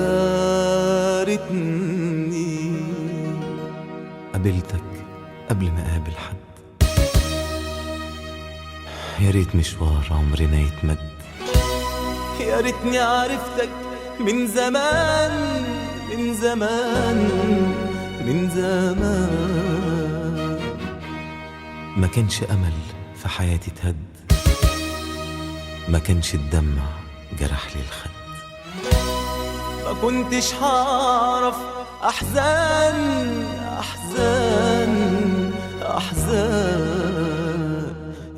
يا ريتني قابلتك قبل ما اقابل حد. يا ريت مشوار عمرنا يتمد. يا ريتني عرفتك من زمان من زمان من زمان. ما كانش امل في حياتي اتهد، ما كانش الدمع جرح لي الخد. ما كنتش هعرف احزان احزان احزان.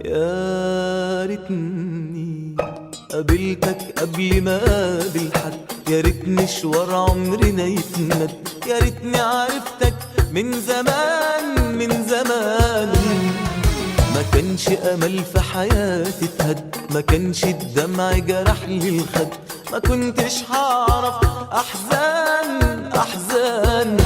يا ريتني قابلتك قبل ما اقابل حد. يا ريت مشوار عمرنا يتمد. يا ريتني عرفتك من زمان من زمان. ما كانش امل في حياتي اتهد، ما كانش الدمع جرح لي الخد. ما كنتش هعرف احزان احزان.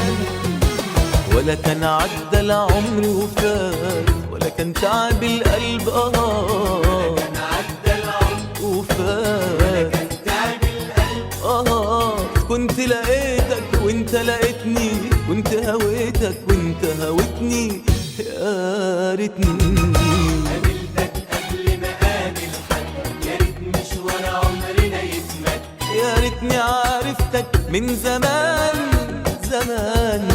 ولا كان عدى العمر وفات، ولا كان تعب القلب ولا كان عدى العمر وفات، ولا كان تعب القلب كنت لقيتك وانت لقيتني، كنت هويتك وانت هويتني. يا ريتني قابلتك قبل ما اقابل حد. يا ريت مشوار عمرنا يتمد. يا ريتني عرفتك من زمان زمان.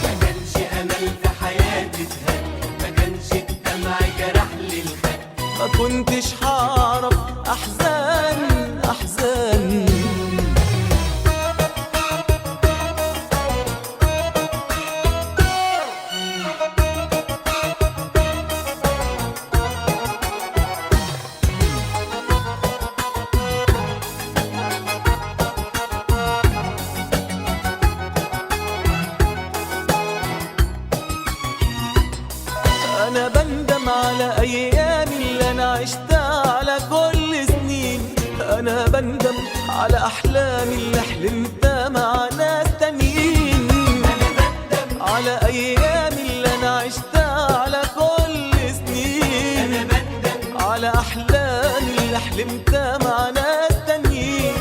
ما كانش امل في حياتي اتهد، ما كانش الدمع جرح لي الخد. ما كنتش هعرف احزان احزان. أنا بندم على أيامي اللي أنا عشتها على كل سنين. أنا بندم على أحلامي اللي حلمتها مع ناس تانيين. انا بندم على أيامي اللي أنا عشتها على كل سنين. انا بندم على أحلامي اللي حلمتها مع ناس تانيين.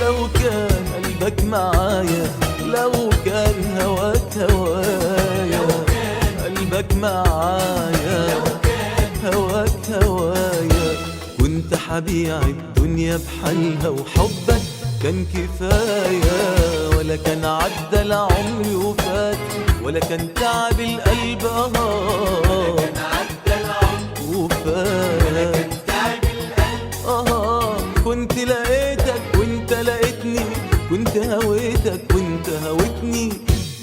لو كان قلبك معايا، لو كان هواك هوايا، قلبك معايا هواك هوايا، كنت حبيع الدنيا بحالها وحبك كان كفاية. ولا كان عدى العمر وفات، ولا كان تعب القلب كان عدى العمر وفات. كان تعب القلب كنت لقيتك وانت لقيتني، كنت هويتك وانت هويتني.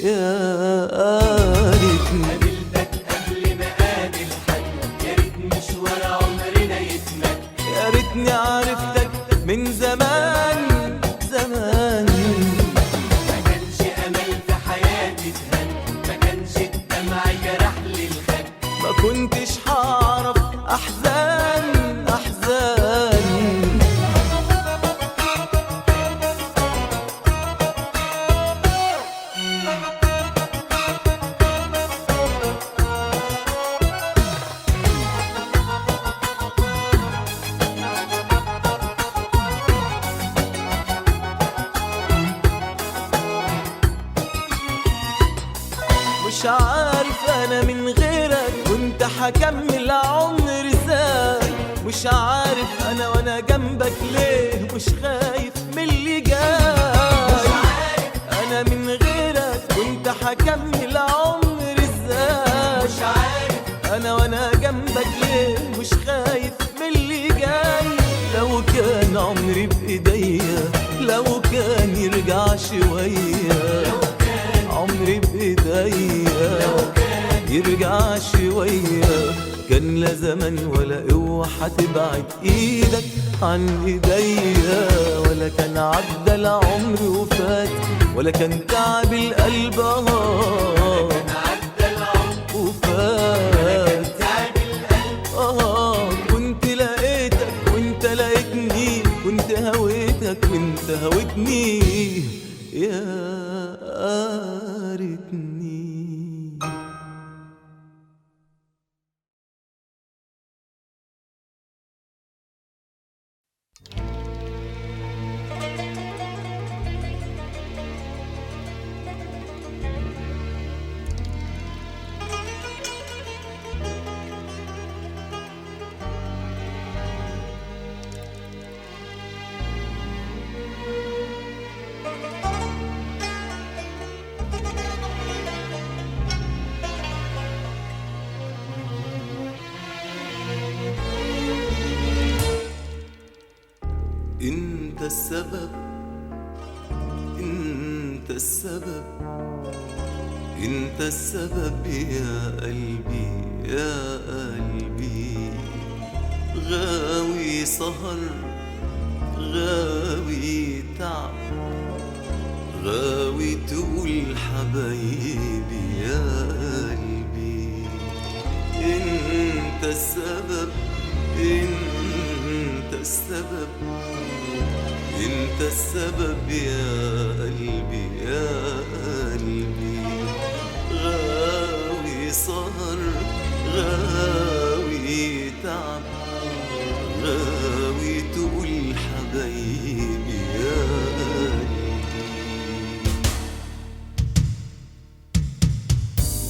يا ريتني قابلتك قبل ما اقابل حد. يا ريت مشوار عمرنا يتمد. يا ريتني عرفتك من زمان زمان. ما كانش امل في حياتي اتهد، ما كانش الدمع جرح لي الخد. ما كنتش هعرف احزان احزان. مش عارف انا من غيرك كنت هكمل عمر ازاي. مش عارف انا وانا جنبك ليه مش خايف من اللي جاي. انا من غيرك كنت هكمل عمر ازاي. مش عارف انا وانا جنبك ليه مش خايف من اللي جاي. لو كان عمري بايديا، لو كان يرجع شويه، عمري بايديا يرجع شويه. كان لا زمن ولا قوة هتبعد ايدك عن ايديا. ولا كان عدى العمر وفات، ولا كان تعب القلب كان عدى العمر وفات. تعب القلب كنت لقيتك وانت لقيتني، كنت هويتك وانت هويتني. يا ريتني السبب، انت السبب، انت السبب يا قلبي يا قلبي. غاوي سهر، غاوي تعب، غاوي تقول حبايبي يا قلبي. انت السبب، انت السبب، انت السبب يا قلبي يا قلبي. غاوي سهر، غاوي تعب، غاوي تقول حبايبي يا قلبي.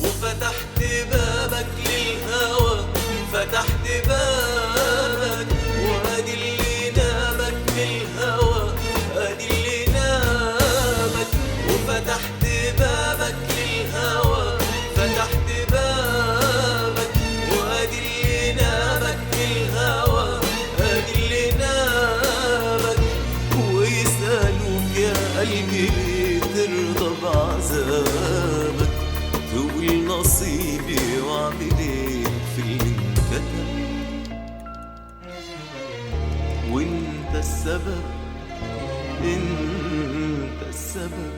وفتحت بابك للهوى، فتحت بابك، وادي اللي نامك بالهوى، ادي اللي نامك. وفتحت بابك للهوى، فتحت بابك، وادي اللي نامك بالهوى، ادي اللي نامك. ويسألوك يا قلبي ليه ترضى بعذابك، تقول نصيبي واعمل ايه في اللي انكتب. وانت السبب، انت السبب،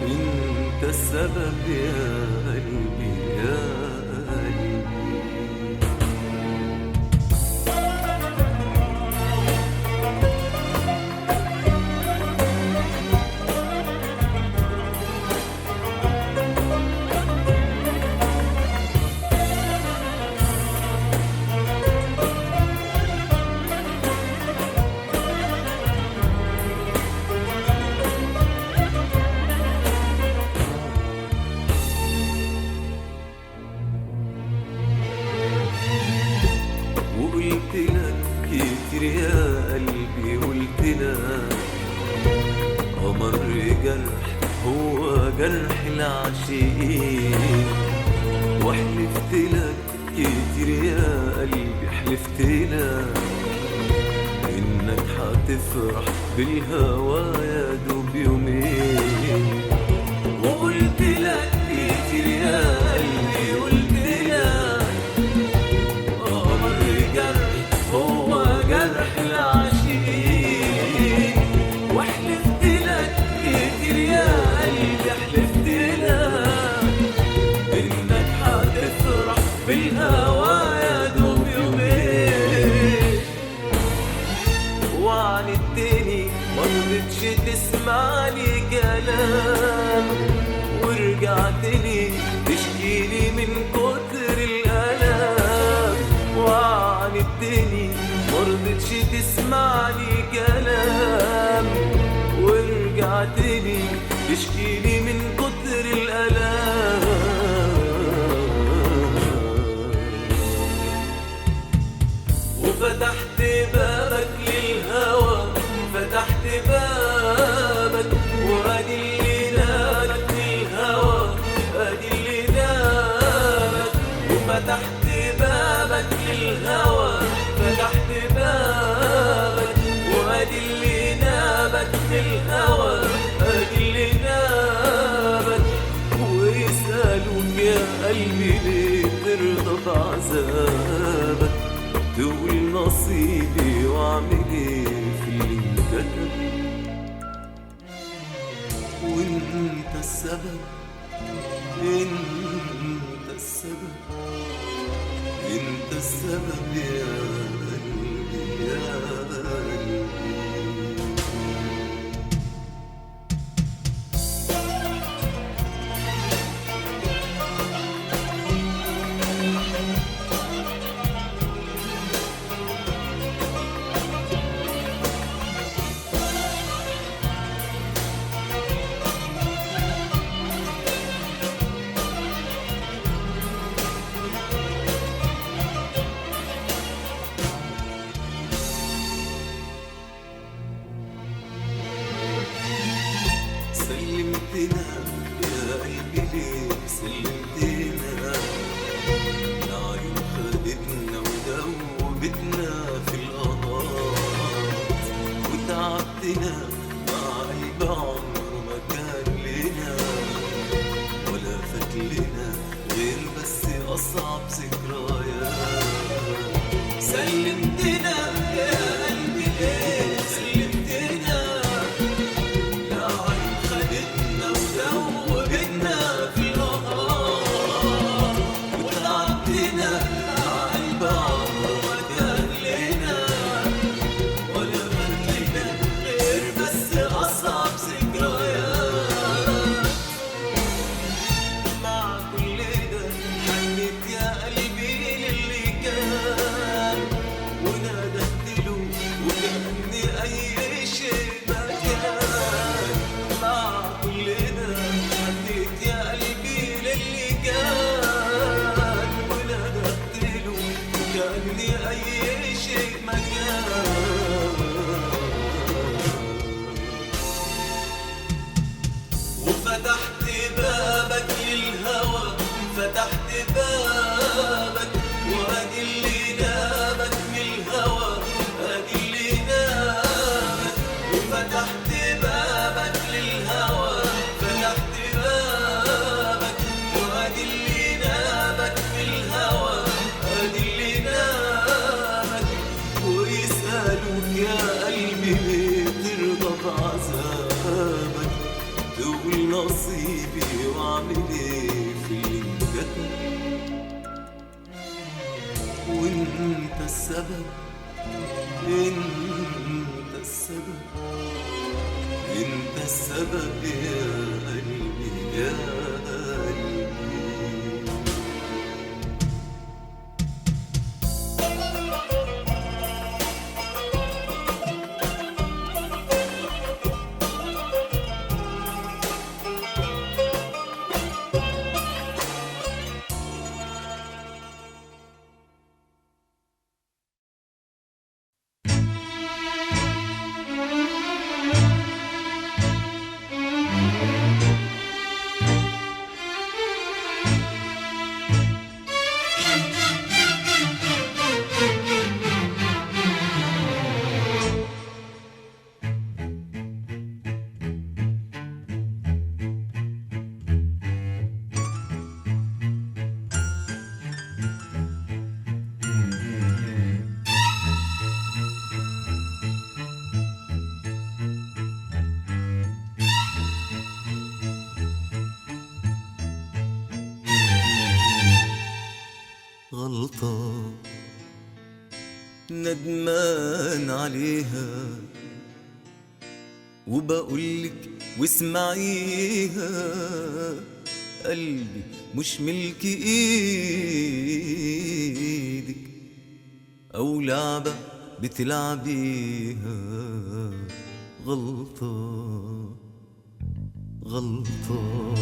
انت السبب يا قلبي يا قلبي. وقلت لك كتير يا قلبي، قلت لك قمر جرح هو جرح العاشقين. وحلفت لك كتير يا قلبي، حلفت لك انك هتفرح بالهوى يا دوب يومين. وقلت لك كتير يا قلبي، قلت لك هو جرح العاشقين. وحلفت لك كتير يا قلبي، حلفت لك انك هتفرح بالهوى يا دوب يومين. وعندتني مرضتش تسمعني كلام، ورجعتلي تشكيلي من كتر الألام. وعندتني مرضتش تسمعني كلام، ورجعتلي تشكيلي من كتر الألام. وفتحت بابك للهوى، فتحت بابك، وادي اللي نامك للهوى، ادي اللي نامك. وفتحت بابك للهوى، فتحت بابك، وادي اللي نامك للهوى، ادي اللي نامك. ويسألوك يا قلبي ليه ترضى بعذابك، تقول نصيبي واعمل ايه في اللي انكتب. وانت السبب، انت السبب، انت السبب يا قلبي يا قلبي. سلمتنا يا قلبي ليه سلمتنا، العيون خدتنا ودوبتنا في القرارات، وتعبتنا وفتحت بابك للهوى، فتحت بابك وادي اللي نابك من الهوى، ادي اللي نابك. وفتحت بابك للهوى، فتحت بابك وادي اللي نابك من الهوى، ادي اللي نابك. ويسألوك يا قلبي ليه ترضى بعذابك، تقول نصيبي واعمل ايه في اللي انكتب. وانت السبب، انت السبب، انت السبب يا قلبي يا قلبي. غلطة ندمان عليها، وبقولك واسمعيها، قلبي مش ملك ايدك او لعبة بتلعبيها. غلطة غلطة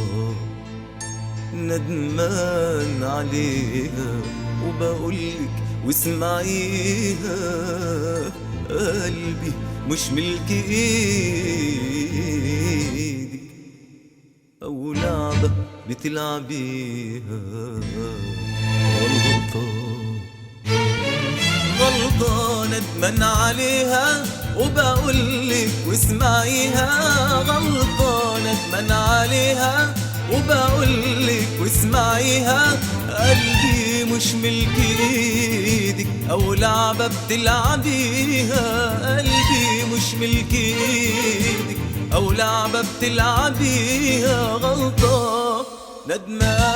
ندمان عليها، وبقولك واسمعيها، قلبي مش ملك ايدك او لعبة بتلعبيها. غلطة غلطة ندمان عليها، وبقولك واسمعيها. غلطة ندمان عليها، وبقولك واسمعيها، قلبي مش ملك ايدك او لعبة بتلعبيها. قلبي مش ملك ايدك او لعبة بتلعبيها. غلطة ندمان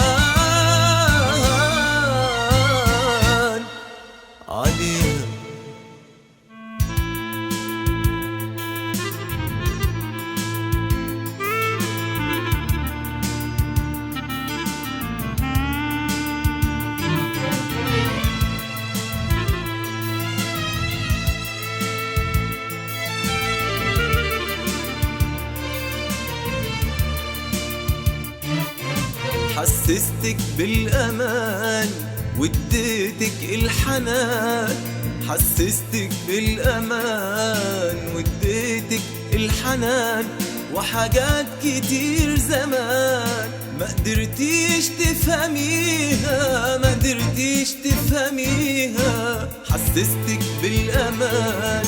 عليها. حسستك بالأمان واديتك الحنان، حسستك بالأمان واديتك الحنان، وحاجات كتير زمان ما قدرتيش تفهميها، ما قدرتيش تفهميها. حسستك بالأمان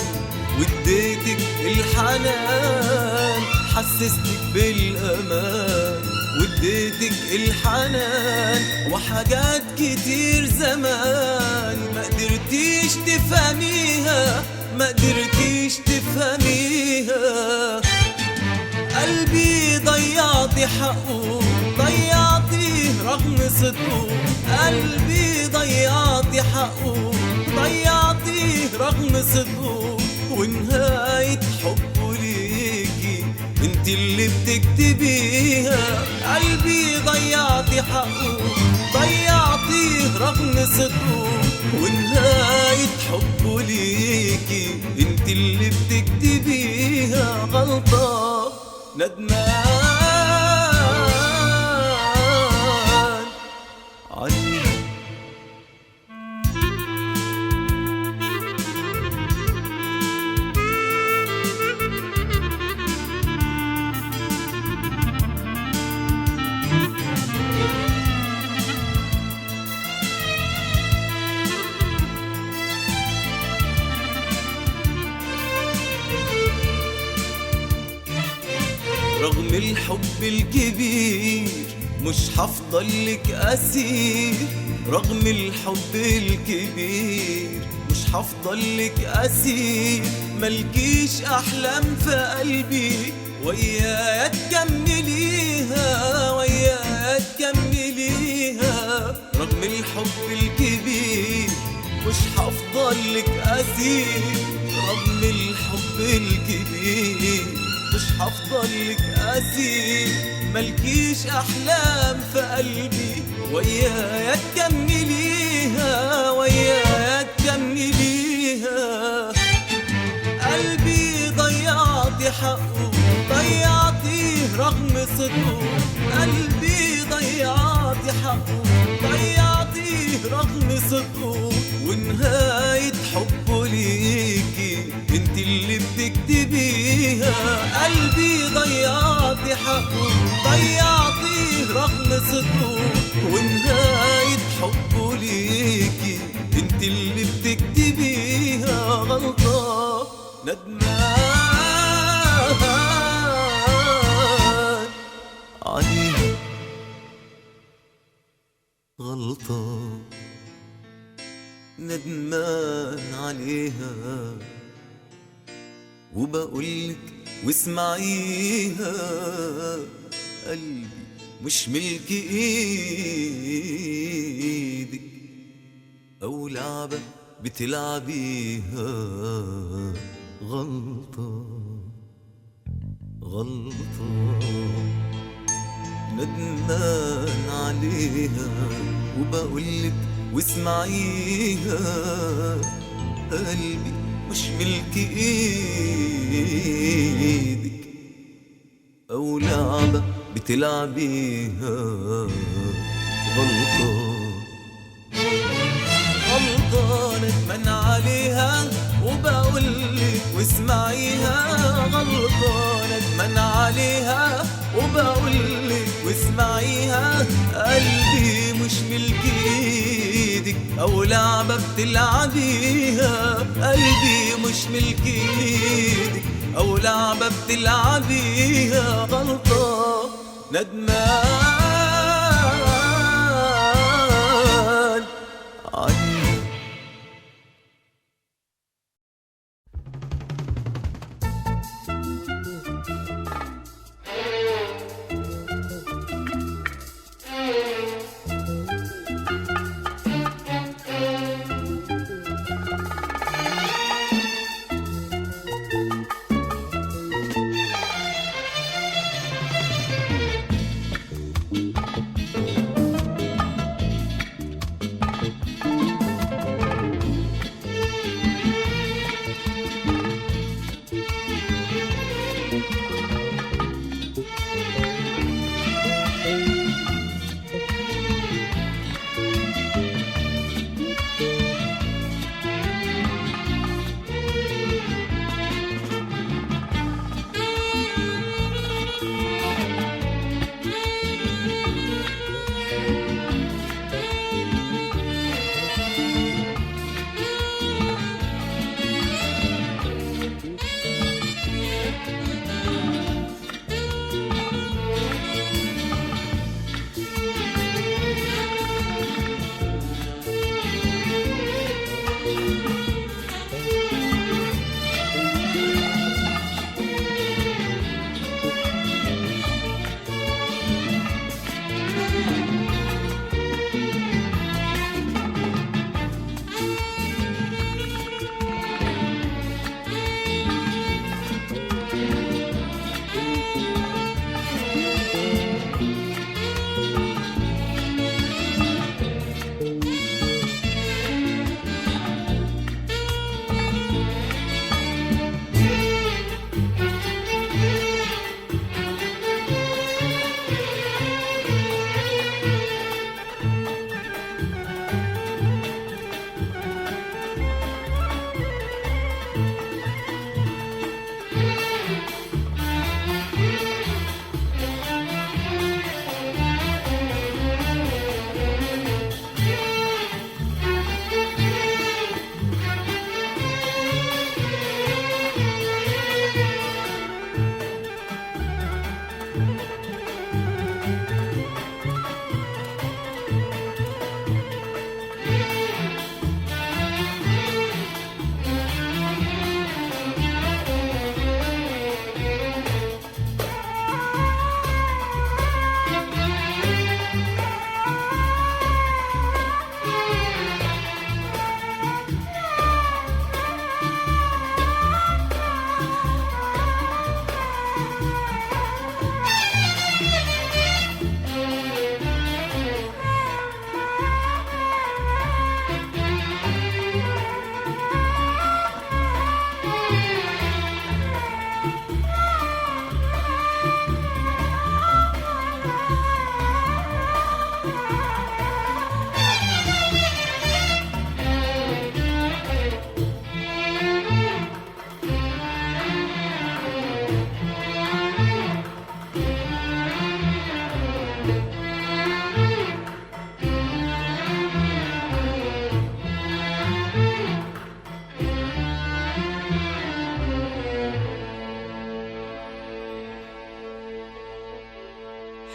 واديتك الحنان، حسستك بالأمان واديتك الحنان، وحاجات كتير زمان ما قدرتيش تفهميها، ما قدرتيش تفهميها. قلبي ضيعتي حقه، ضيعتيه رغم صدقه. قلبي ضيعتي حقه، ضيعتيه رغم صدقه. ونهاية حبه ليكي انت اللي بتكتبيها. قلبي ضيعتي حقه، ضيعتيه رغم صدقه. ونهاية حبه ليكي انت اللي بتكتبيها. غلطة ندمان عليها. رغم الحب الكبير مش هفضل لك أسير، رغم الحب الكبير مش هفضل لك أسير، ملكيش أحلام في قلبي ويايا تكمليها، ويايا تكمليها، رغم الحب الكبير مش هفضل لك أسير، رغم الحب الكبير مش هفضل لك أسير، ملكيش أحلام في قلبي ويايا تكمليها، ويايا تكمليها. قلبي ضيعتي حقه ضيعتيه رغم صدقه، قلبي ضيعتي حقه ضيعتيه رغم صدقه، ونهاية حبه ليكي انت اللي بتكتبيها. قلبي ضيعتي حقه ضيعتيه رغم صدقه، ونهاية حبه ليكي انت اللي بتكتبيها. غلطة ندمان عليها، غلطة ندمان عليها، وبقولك واسمعيها، قلبي مش ملك ايدك او لعبة بتلعبيها. غلطة غلطة ندمان عليها، وبقولك واسمعيها، قلبي مش ملك ايدك او لعبة بتلعبيها. غلطة غلطة ندمان عليها، وبقولك واسمعيها، غلطة ندمان عليها، وبقولك واسمعيها، قلبي مش ملك ايدك او لعبة بتلعبيها، قلبي مش ملك ايدك او لعبة بتلعبيها. غلطة ندمان عليها.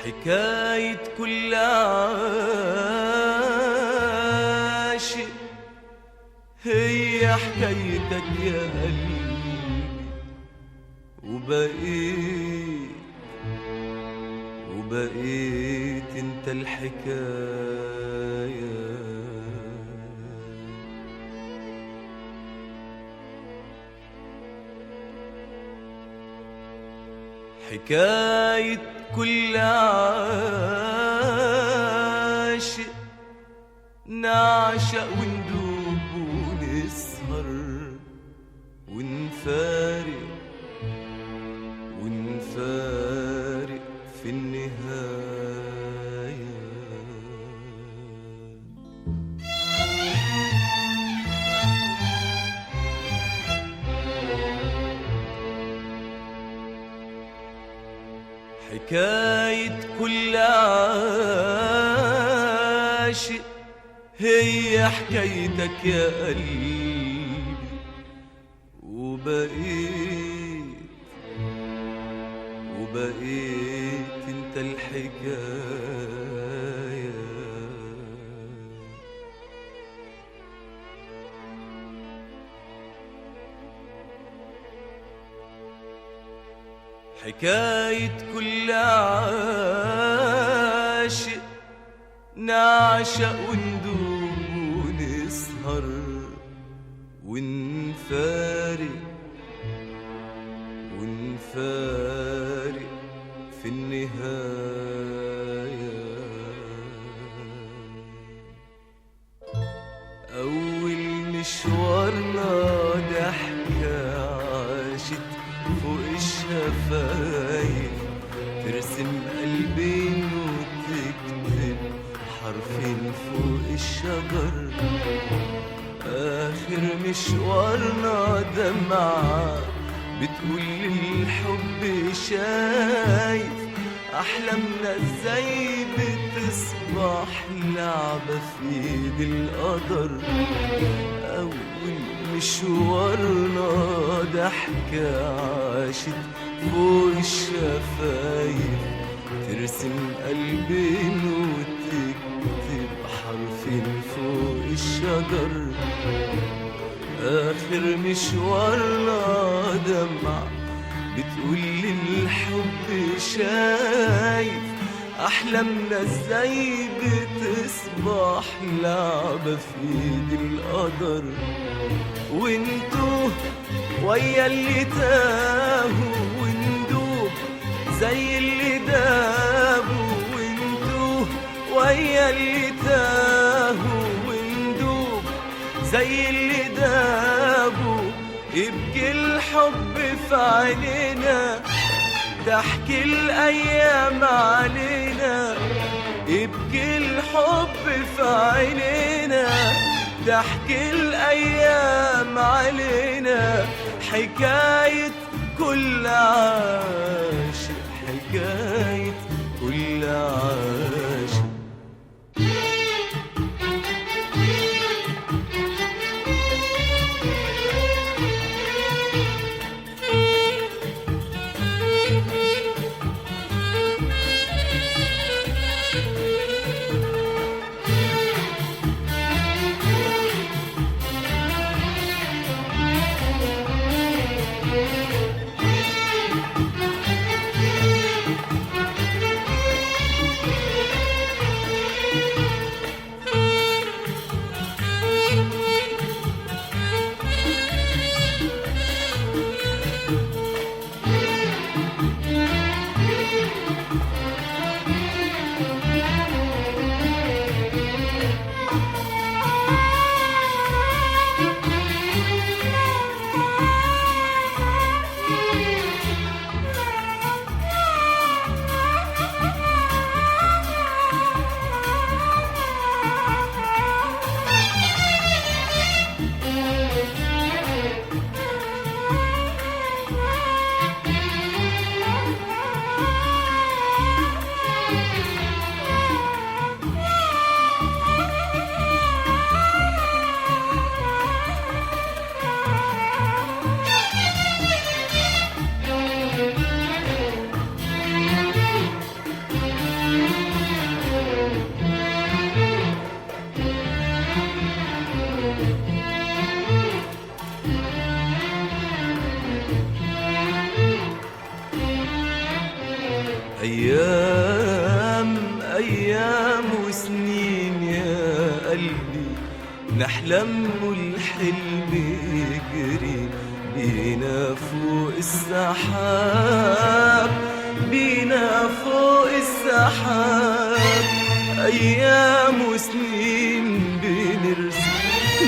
حكاية كل عاشق هي حكايتك يا قلبي، وبقيت انت الحكاية. حكاية كل عاشق نعشق وندوب ونسهر ونفارق في النهاية. حكاية كل عاشق هي حكايتك يا قلبي، وبقيت انت الحكاية. حكاية كل عاشق نعشق وندوب ونسهر ونفارق في النهاية. أول مشوارنا ضحكة عاشت فوق الشفايف، ترسم قلبين وتكتب حرفين فوق الشجر. آخر مشوارنا دمعة بتقول للحب شايف، أحلامنا ازاي بتصبح لعبة في ايد القدر. أول مشوارنا ضحكة عاشت فوق الشفايف، ترسم قلبين وتكتب حرفين فوق الشجر. آخر مشوارنا دمع بتقول للحب شايف، أحلامنا ازاي بتصبح لعبة في ايد القدر. وانتو ويا اللي تاهوا وندوب زي اللي دابوا، وانتو ويا اللي تاهوا وندوب زي اللي دابوا. يبكي الحب في عينينا تحكي الأيام علينا، يبكي الحب في عينينا تحكي الأيام علينا. حكاية كل عاشق، حكاية كل عاشق. أيام وسنين يا قلبي نحلم والحلم يجري بينا فوق السحاب، بينا فوق السحاب. أيام وسنين بنرسم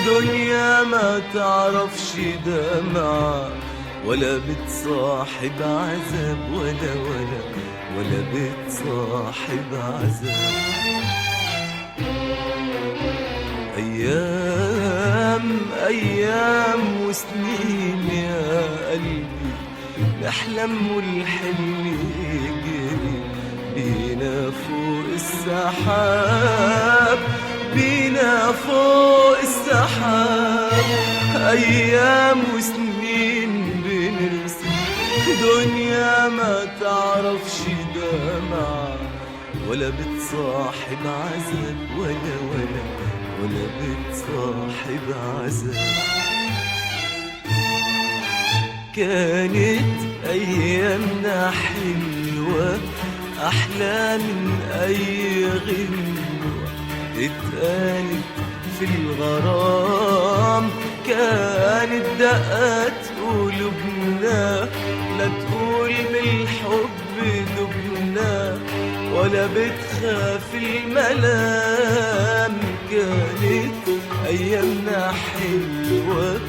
دنيا ما تعرفش دمع ولا بتصاحب عذاب، ولا بتصاحب عذاب. أيام وسنين يا قلبي نحلم والحلم يجري بينا فوق السحاب، بينا فوق السحاب. أيام وسنين بنرسم دنيا ما تعرفش دمع ولا بتصاحب عذاب، ولا بتصاحب عذاب. كانت أيامنا حلوة أحلى من أي غنوة اتقالت في الغرام. كانت دقات قلوبنا لا تقول من الحب دبنا ولا بتخاف الملام. كانت أيامنا حلوة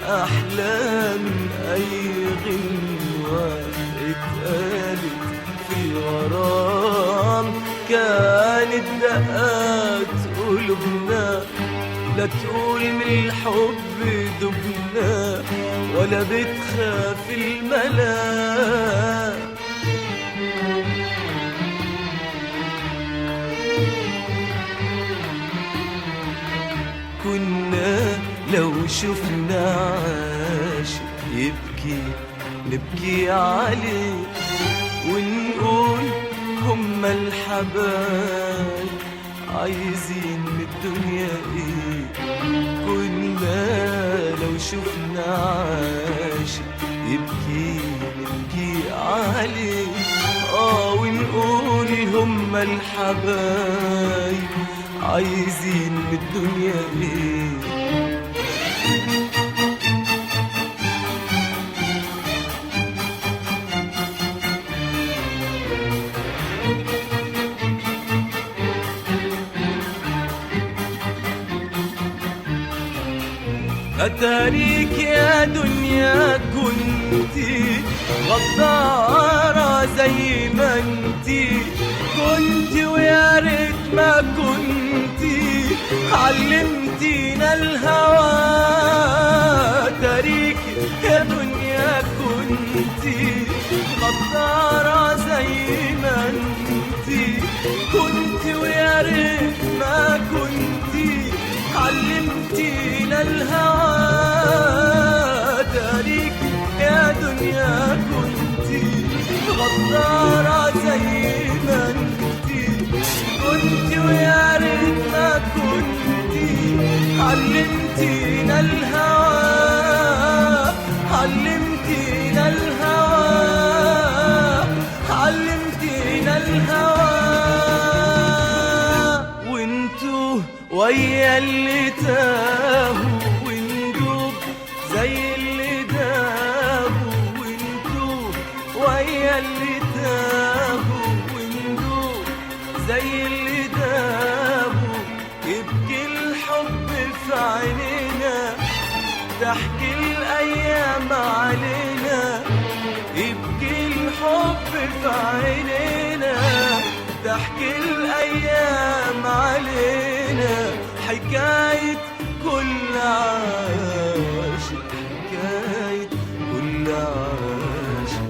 أحلى من أي غنوة اتقالت في الغرام. كانت دقات قلوبنا لا تقول من الحب دبنا ولا بتخاف الملام. كنا لو شفنا عاشق يبكي نبكي عليه ونقول هما الحبايب عايزين من الدنيا ايه. كنا لو شفنا عاشق يبكي نبكي عليه ونقول هما الحبايب عايزين من الدنيا ايه. أتاريك يا دنيا كنتي غدارة زي ما انتي كنتي، ويا ريت ما كنتي علمتينا الهوى. أتاريك يا دنيا كنتي غدارة زي ما انتي كنتي، ويا ريت ما كنتي علمتينا الهوى. تاريك يا دنيا كنتي غدارة زي ما انتي كنتي، ويا ريت ما كنتي علمتينا الهوى. علمتينا الهوى، علمتينا الهوى. وانتو ويا اللي تاهوا وندوب زي اللي دابوا. وانتو ويا اللي تاهوا وندوب زي اللي دابوا. يبكي الحب في عينينا تحكي الأيام علينا. يبكي الحب في عينينا تحكي الأيام علينا. حكاية كل عاشق، حكاية كل عاشق.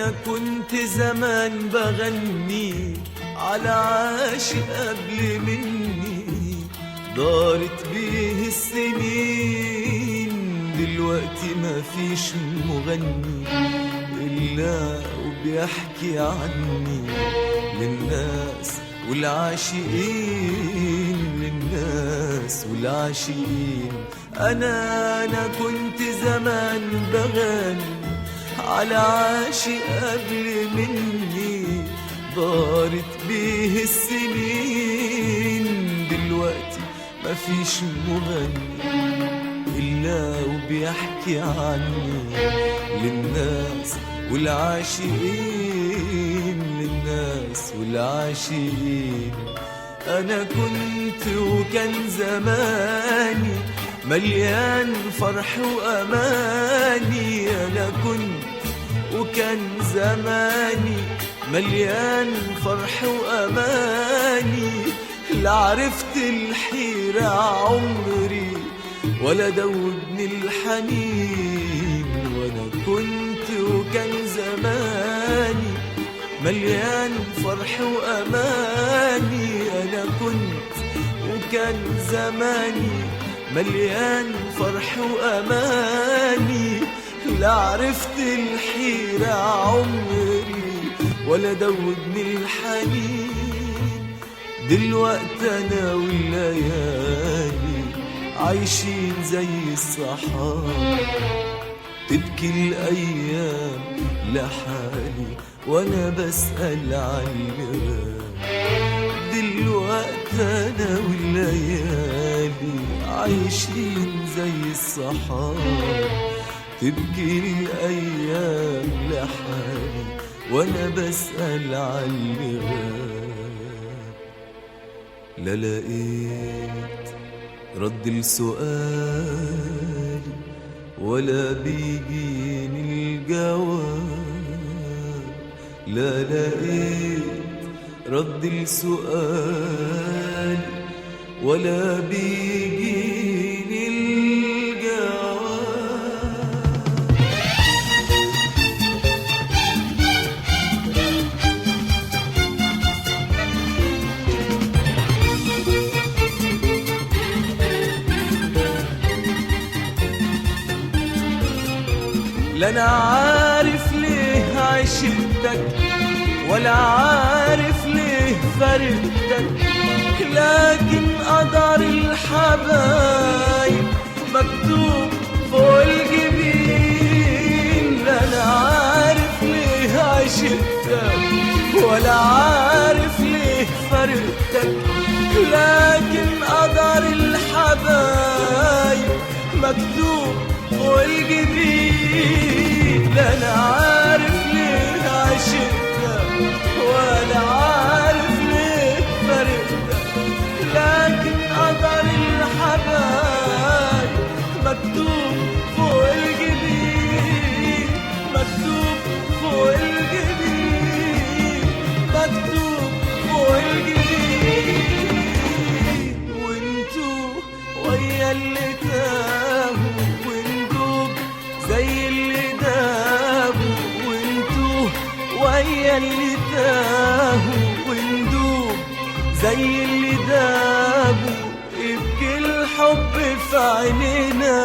أنا كنت زمان بغني على عاشق قبل مني، دارت بيه السنين، دلوقتي ما فيش مغني إلا وبيحكي عني للناس والعاشقين، للناس والعاشقين. أنا كنت زمان بغني على عاشق قبل مني، دارت بيه السنين، دلوقتي مفيش مغني إلا وبيحكي عني للناس والعاشقين، للناس والعاشقين. أنا كنت وكان زماني مليان فرح وأماني، أنا كنت وكان زماني مليان فرح وأماني، لا عرفت الحيرة عمري ولا دوبني الحنين. وأنا كنت وكان زماني مليان فرح وأماني، أنا كنت وكان زماني مليان فرح وأماني، لا عرفت الحيرة عمري ولا دوبني الحنين. دلوقتي أنا والليالي عايشين زي الصحاب، تبكي الأيام لحالي وأنا بسأل عالغاب. دلوقتي أنا والليالي عايشين زي الصحاب، تبكي الأيام لحالي وأنا بسأل عالغاب. لا لقيت رد لسؤالي ولا بيجيني الجواب، لا لقيت رد لسؤالي ولا بيجيني الجواب. لا أنا عارف ليه عشقتك ولا عارف ليه فرقتك، لكن قدر الحبايب مكتوب فوق الجبين. لا أنا عارف ليه عشقتك ولا عارف ليه فرقتك، لكن قدر الحبايب مكتوب فوق الجبين. لا أنا عارف ليه عشقتك ولا عارف ليه فرقتك، لكن قدر الحبايب مكتوب فوق الجبين، مكتوب فوق الجبين، مكتوب فوق الجبين. وانتو ويا اللي تاهوا وندوب زي اللي دابوا، وانتو ويا اللي تاهوا وندوب زي اللي دابوا. يبكي الحب في عينينا،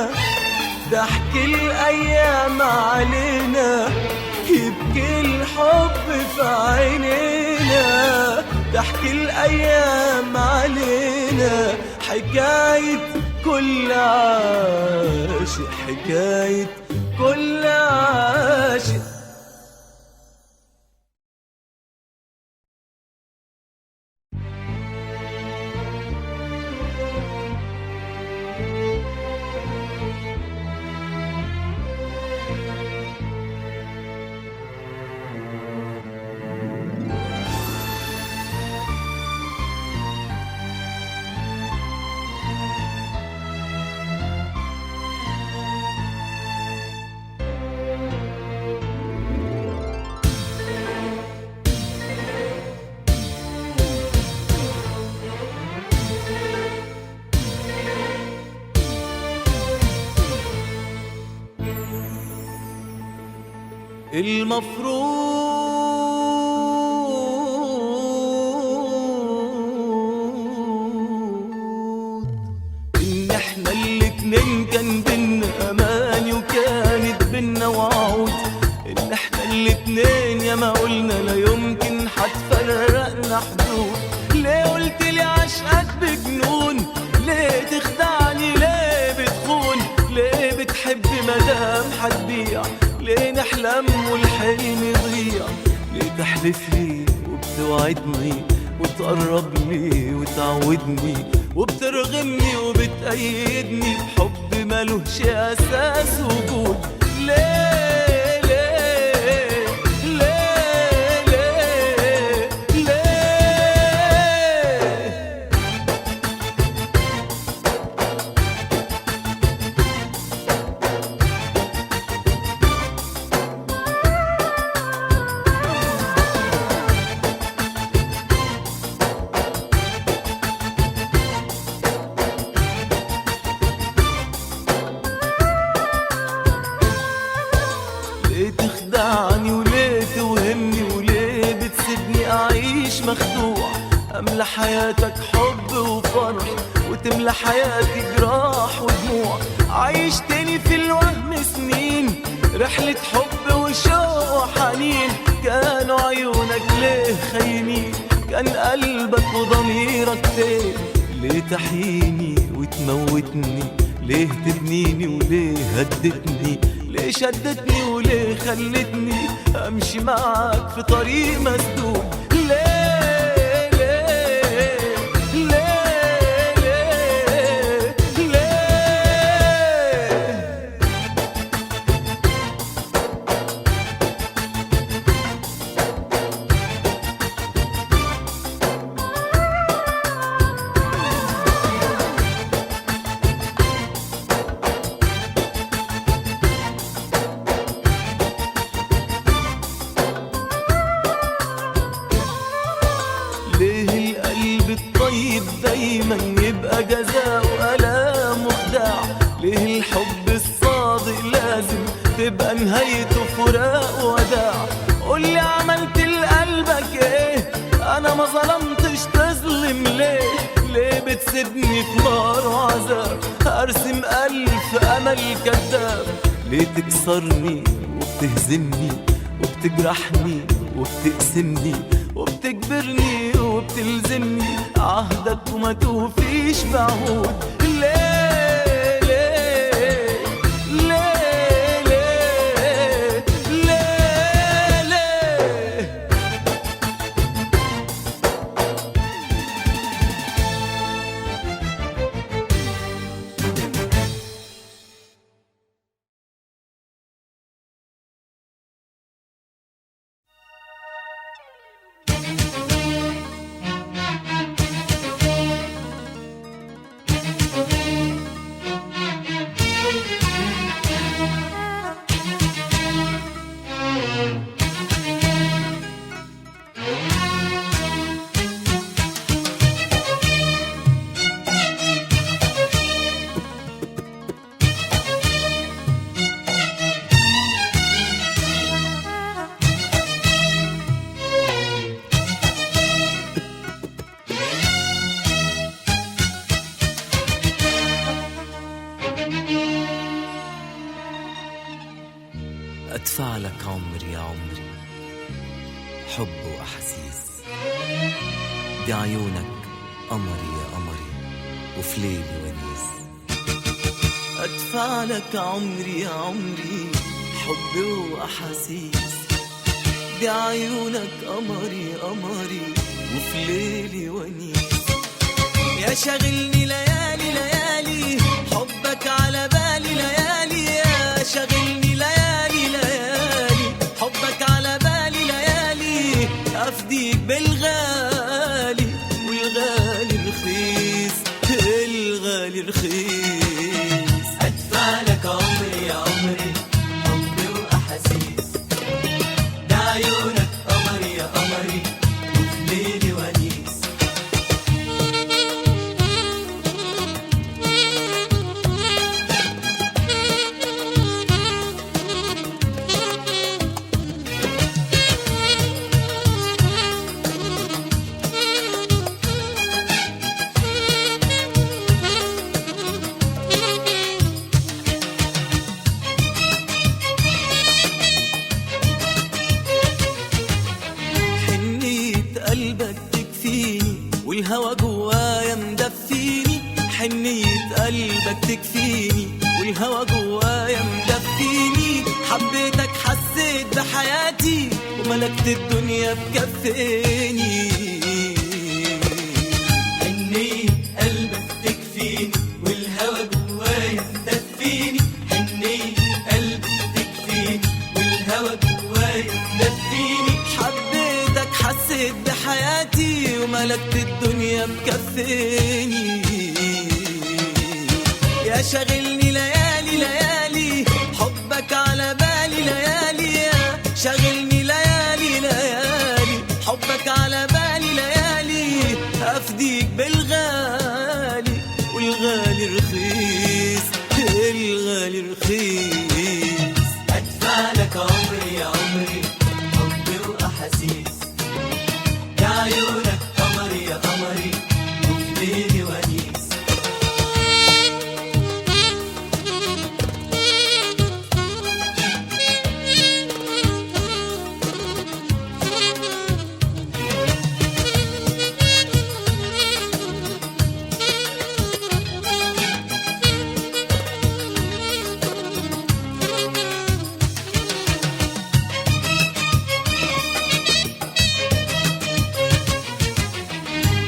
ضحك الأيام علينا، يبكي الحب في عينينا، ضحك الأيام علينا. حكاية كل عاشق، حكاية كل عاشق. المفروض إن احنا الاتنين كان بينا أماني وكانت بينا وعود، إن احنا الاتنين ياما قلنا لا يمكن هتفرقنا حدود. ليه قلتلي عشقك بجنون؟ ليه تخدعني؟ ليه بتخون؟ ليه بتحب مدام هتبيع؟ ليه نحلم والحلم يضيع؟ ليه تحلفلي وبتوعدني وتقرب لي وتعودني وبترغمني وبتأيدني بحب ملوش أساس وجود؟ ليه ليه ليه ليه ليه؟ ليه تخدعني وليه توهمني وليه بتسيبني أعيش مخدوع؟ أملى حياتك حب وفرح وتملى حياتي جراح ودموع. عيشتني في الوهم سنين، رحلة حب وشوق وحنين. كانوا عيونك ليه خاينين؟ كان قلبك وضميرك فين؟ ليه تحييني وتموتني؟ ليه تبنيني وليه هدتني؟ ليه شدتني وليه خلتني امشي معاك في طريق مسدود؟ ليه ليه ليه ليه ليه؟ ليه القلب الطيب دايما يبقى جزاؤه ألام وخداع؟ ليه الحب الصادق لازم تبقى نهايته فراق وداع؟ قولي عملت لقلبك ايه؟ انا ما ظلمتش، تظلم ليه؟ ليه بتسيبني في نار وعذاب؟ ارسم ألف امل كذاب. ليه تكسرني وبتهزمني وبتجرحني وبتقسمني وبتجبرني وبتلزمني عهدك وما توفيش بعهود؟ ليه ليه ليه ليه ليه ليه؟ أدفع لك عمري يا عمري، حب وأحاسيس. بعيونك قمري يا قمري وفي ليلي ونيس. أدفع لك عمري يا عمري، حب وأحاسيس. بعيونك قمري قمري وفي ليلي ونيس. يا شاغلني ليالي ليالي، حبك على بالي ليالي. يا شاغلني ليالي ليالي، حبك على بالي ليالي. أفديك بالغالي والغالي رخيص، الغالي رخيص. أدفع لك عمري يا عمري، حب وأحاسيس. بعيونك قمري يا قمري وفي ليلي ونيس. وملكت الدنيا بكفيني. حنية قلبك تكفيني والهوى جوايا مدفيني، حنية قلبك تكفيني والهوى جوايا مدفيني. حبيتك حسيت بحياتي وملكت الدنيا بكفيني. يا شاغلني ليالي ليالي حبك على بالي ليالي، يا شاغلني ليالي ليالي حبك على بالي ليالي. أفديك بالغالي والغالي رخيص، الغالي رخيص. أدفع لك عمري يا عمري حبي وأحاسيس، يا عيونك قمري يا قمري وفي ليلي ونيس.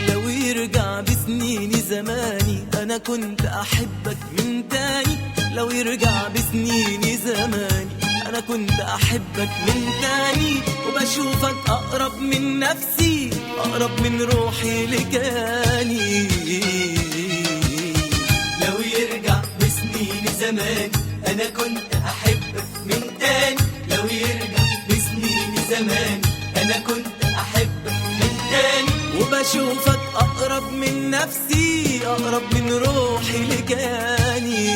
لو يرجع بسنيني زماني أنا كنت أحبك من تاني. لو يرجع بسنيني زماني أنا كنت أحبك من تاني. وبشوفك أقرب من نفسي، أقرب من روحي لكياني. لو يرجع بسنين زمان أنا كنت أحبك من تاني. لو يرجع بسنين زمان أنا كنت أحبك من تاني. وبشوفك أقرب من نفسي، أقرب من روحي لكياني.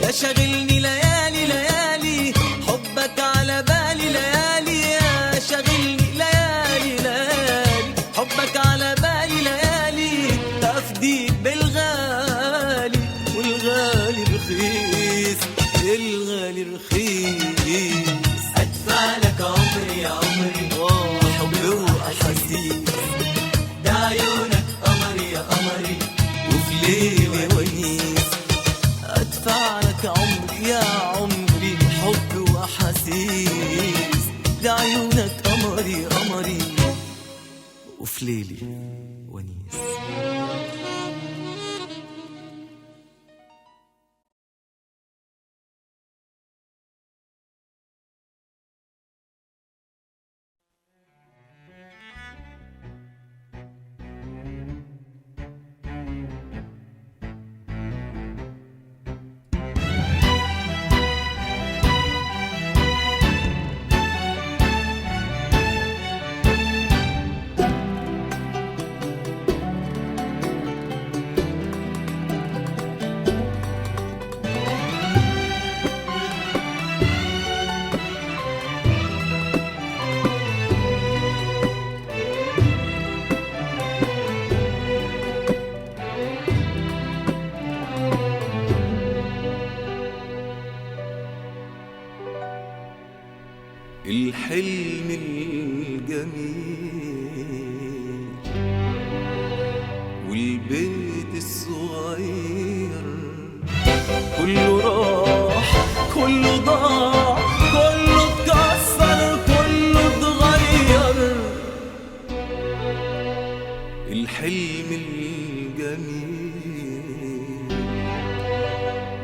يا شاغلني ليالي ليالي حبك على بالي ليالي، يا شاغلني ليالي ليالي حبك على بالي ليالي. أفديك بالغالي والغالي رخيص، الغالي رخيص. أدفع لك عمري يا عمري حبي وأحاسيس، ده عيونك قمري يا قمري وفي ليلي ونيس. أدفع لك عمري يا عمري حب وأحاسيس، لعيونك قمري قمري وفي ليلي ونيس. الحلم الجميل والبيت الصغير كله راح كله ضاع كله اتكسر كله اتغير. الحلم الجميل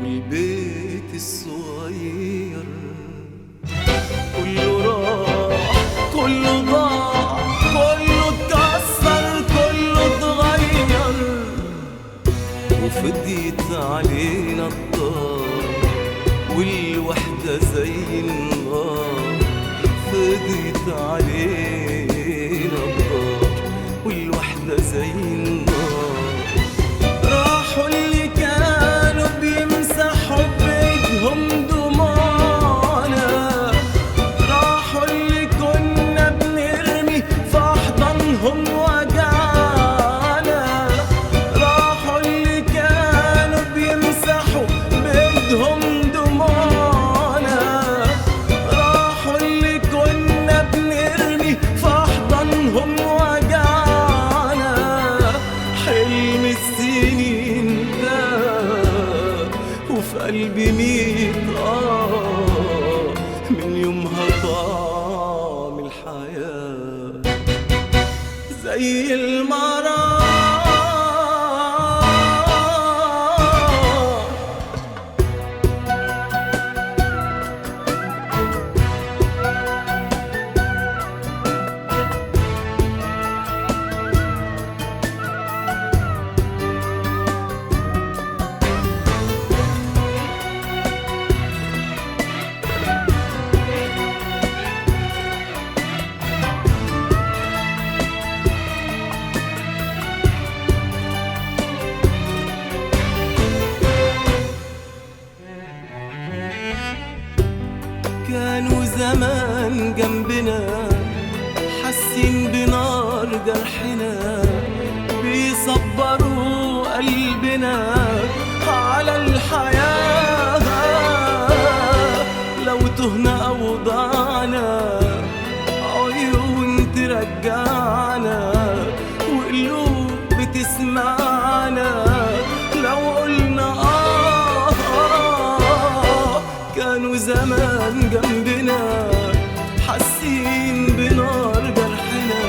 والبيت الصغير كله راح كله ضاع كله اتكسر كله اتغير. وفضيت علينا الدار والوحدة زي النار، فضيت علينا الدار والوحدة زي النار. راحوا اللي كانوا بيمسحوا بإيدهم دموعنا، راحوا اللي كنا بنرمي في أحضانهم وجعنا، راحوا اللي كانوا بيمسحوا بإيدهم دموعنا، راحوا اللي كنا بنرمي في أحضانهم وجعنا. حلم السنين ده وفي قلبي 100 من من يومها طعم الحياة زي المرار. كانوا زمان جنبنا حاسين بنار جرحنا، بيصبروا قلبنا على الحياة. لو تهنا أو ضعنا عيون ترجعنا وقلوب بتسمعنا لو قلنا كانوا زمان جنبنا حاسين بنار جرحنا،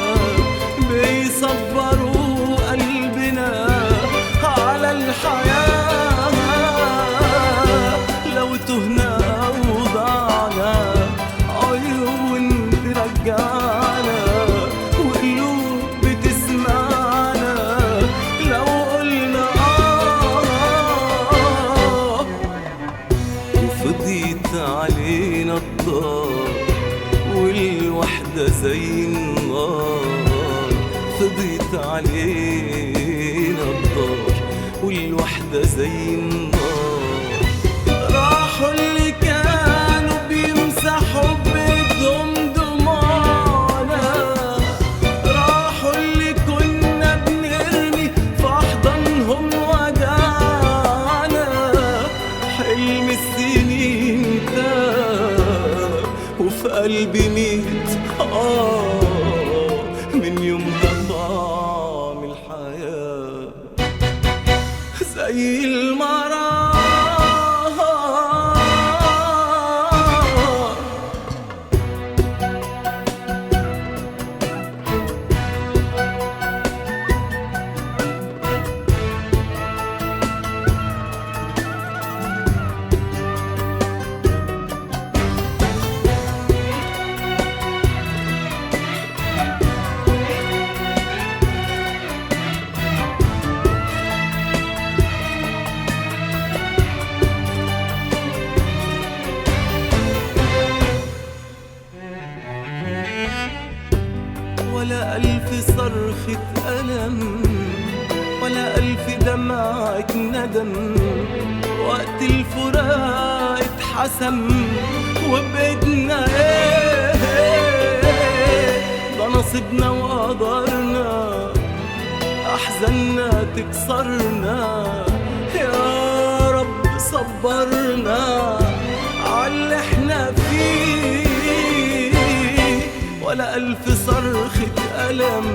بيصبروا قلبنا على الحياة. لو تهنا أو ضعنا عيون ترجعنا وقلوب بتسمعنا لو قلنا وفضيت علينا الدار والوحدة زي النار. فضيت علينا الدار والوحدة زي النار. راحوا اللي كانوا بيمسحوا بإيدهم دموعنا، راحوا اللي كنا بنرمي في أحضانهم وجعنا. حلم السنين تاه وفي قلبي ميت من يومها طعم الحياة زي المرار. ولا ألف صرخة ألم ولا ألف دمعة ندم، وقت الفراق اتحسم وبإيدنا ده نصيبنا وقدرنا، أحزاننا تكسرنا. يا رب صبرنا عاللي احنا فيه. ولا ألف صرخة ألم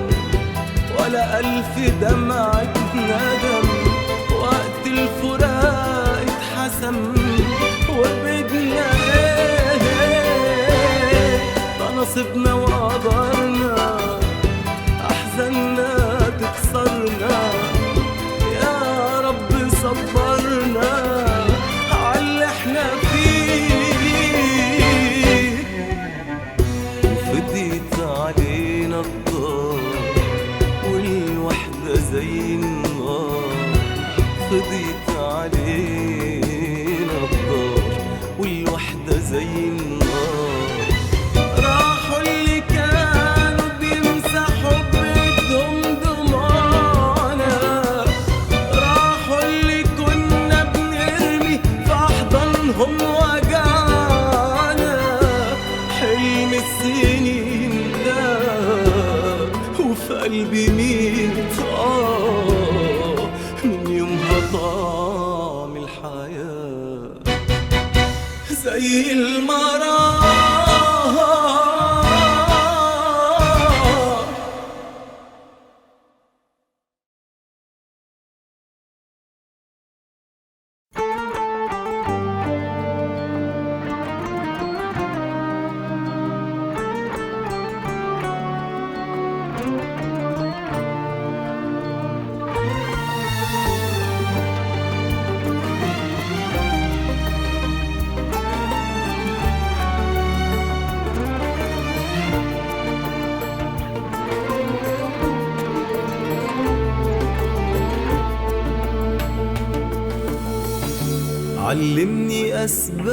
ولا ألف دمعة ندم، وقت الفراق اتحسم وبدنا ده نصيبنا وقدرنا، أحزاننا تكسرنا. يا رب صبرنا عاللي احنا فيه. وفضيت علينا الدار والوحدة زي النار. فضيت علينا الدار والوحدة زي النار. راحوا اللي كانوا بيمسحوا بإيدهم دموعنا، راحوا اللي كنا بنرمي في أحضانهم وجعنا. حلم السنين ده وفي قلبي ميت من يومها طعم الحياة زي المرار. علمني أسباب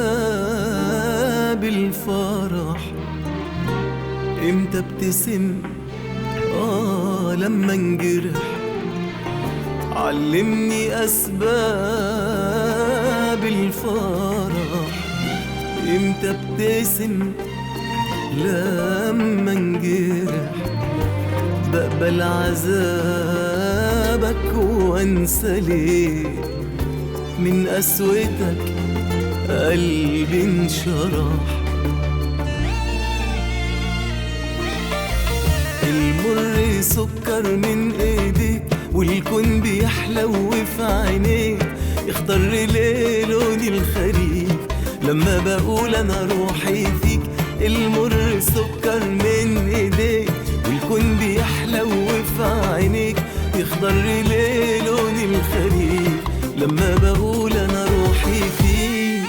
الفرح، امتى ابتسم لما انجرح. علمني أسباب الفرح، امتى ابتسم لما انجرح. بقبل عذابك وانسى ليه، من قسوتك قلبي انشرح. المر سكر من ايديك، والكون بيحلو في عينيك. يخضر ليه لون الخريف لما بقول انا روحي فيك. المر سكر من ايديك، والكون بيحلو في عينيك. يخضر ليه لون الخريف لما بقول انا روحي فيك.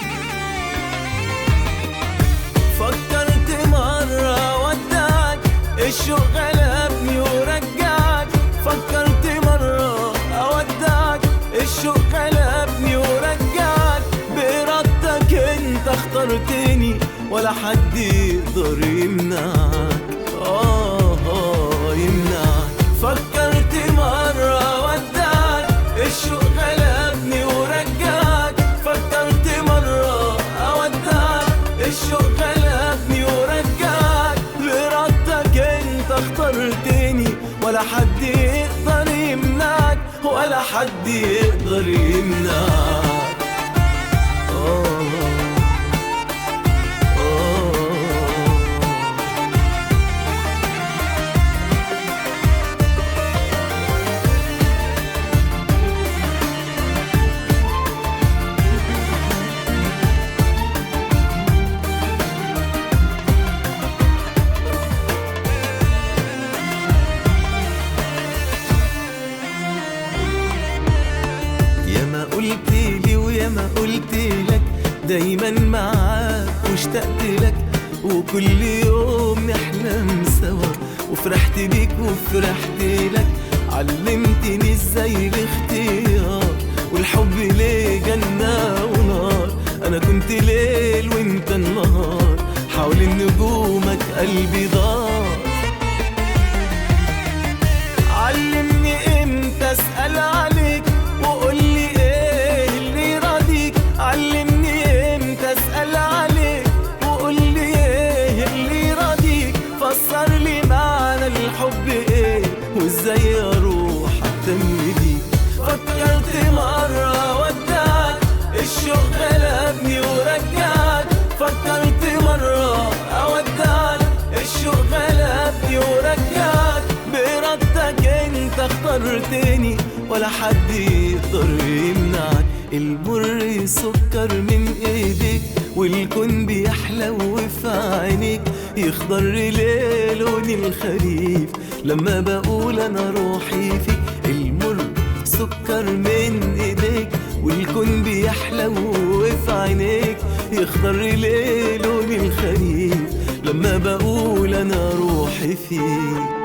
فكرت مرة ودعك، الشوق غلبني ورجعك. فكرت مرة اودعك، الشوق غلبني ورجعك. بإرادتك انت اخترتني، ولا حد يقدر يمنعك يمنعك. فكرت مرة ودعك، الشوق غلبني ورجعك. فكرت مرة اودعك، الشوق غلبني ورجعك. بإرادتك انت اخترتني، ولا حد يقدر يمنعك، ولا حد يقدر يمنعك. قلتلي وياما قلتلك دايما معاك واشتقت لك. وكل يوم نحلم سوا، وفرحت بيك وفرحت لك. علمتني ازاي الاختيار، والحب ليه جنة ونار. انا كنت ليل وانت النهار، حوالين نجومك قلبي دار. علمني امتى اسأل عليك، وقولي ايه اللي يراضيك. علمني امتى اسأل عليك، وقولي ايه اللي يراضيك. فسر لي معنى الحب ايه، وازاي اروح اهتم بيك. فكرت مرة ودعك، الشوق غلبني ورجعك. فكرت مرة اودعك، الشوق غلبني ورجعك. بإرادتك انت اخترتني، ولا حد يقدر يمنعك. المر سكر من ايديك، والكون بيحلو في عينيك. يخضر ليه لون الخريف لما بقول انا روحي فيك. المر سكر من ايديك، والكون بيحلو في عينيك. يخضر ليه لون الخريف لما بقول انا روحي فيك.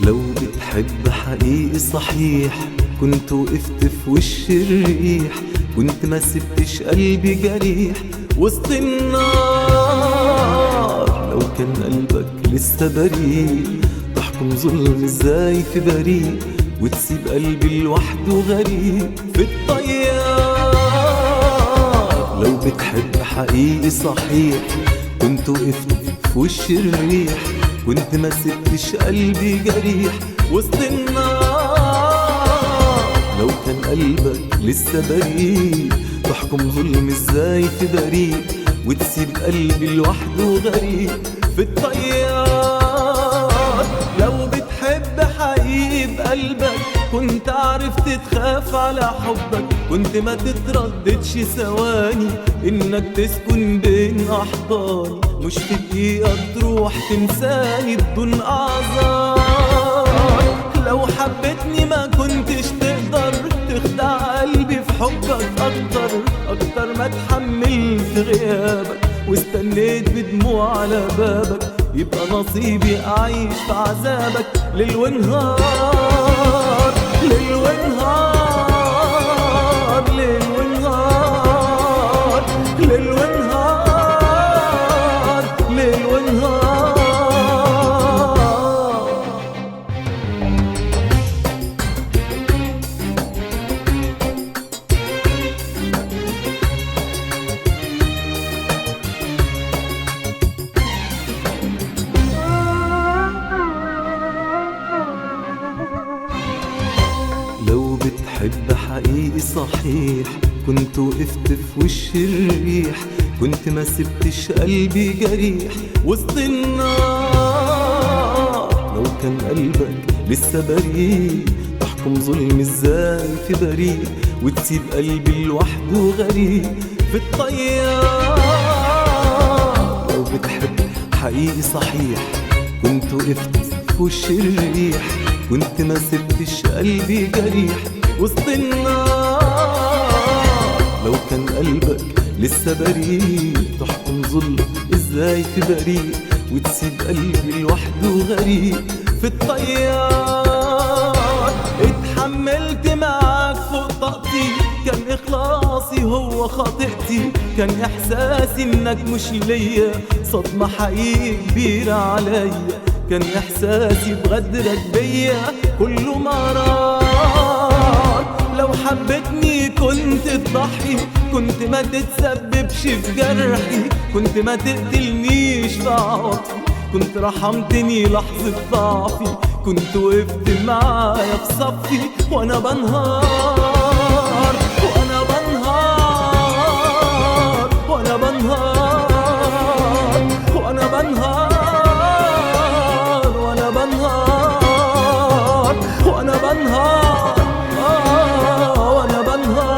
لو بتحب حقيقي صحيح، كنت وقفت في وش الريح. كنت ما سبتش قلبي جريح وسط النار. لو كان قلبك لسه بريء، تحكم ظلم ازاي في بريء، وتسيب قلبي لوحده غريب في الطيار. بتحب حقيقي صحيح كنت وقفت في وش الريح، كنت ما سبتش قلبي جريح وسط النار. لو كان قلبك لسه بريء تحكم ظلم ازاي في بريء، وتسيب قلبي لوحده غريب في الطيار. لو بتحب حقيقي بقلبك كنت عرفت تخاف على حبك، كنت ما تترددش ثواني انك تسكن بين احضاني، مش في دقيقة تروح تنساني بدون اعذار. لو حبيتني ما كنتش تقدر تخدع قلبي في حبك اكتر ما اتحملت غيابك واستنيت بدموع على بابك، يبقى نصيبي اعيش في عذابك ليل ونهار ليل ونهار ليل ونهار ليل ونهار ليل ونهار. لو بتحب حقيقي صحيح كنت وقفت في وش الريح، كنت ما سبتش قلبي جريح وسط النار. لو كان قلبك لسه بريء تحكم ظلم ازاي في بريء، وتسيب قلبي لوحده غريب في الطيار. لو بتحب حقيقي صحيح كنت وقفت في وش الريح، كنت ما سبتش قلبي جريح وسط النار. لو كان قلبك لسه بريء تحكم ظلم ازاي في بريء، وتسيب قلبي لوحده غريب في الطيار. اتحملت معاك فوق طاقتي، كان اخلاصي هو خاطئتي، كان احساسي انك مش ليا صدمة حقيقي كبيرة عليا، كان احساسي بغدرك بيا كله مرار. لو حبيتني كنت تضحي، كنت ما تتسببش في جرحي، كنت ما تقتلنيش في عواطفي، كنت رحمتني لحظة ضعفي، كنت وقفت معايا في صفي وانا بنهار وانا بنهار وانا بنهار وانا بنهار وانا بنهار وانا بنهار وانا بنهار.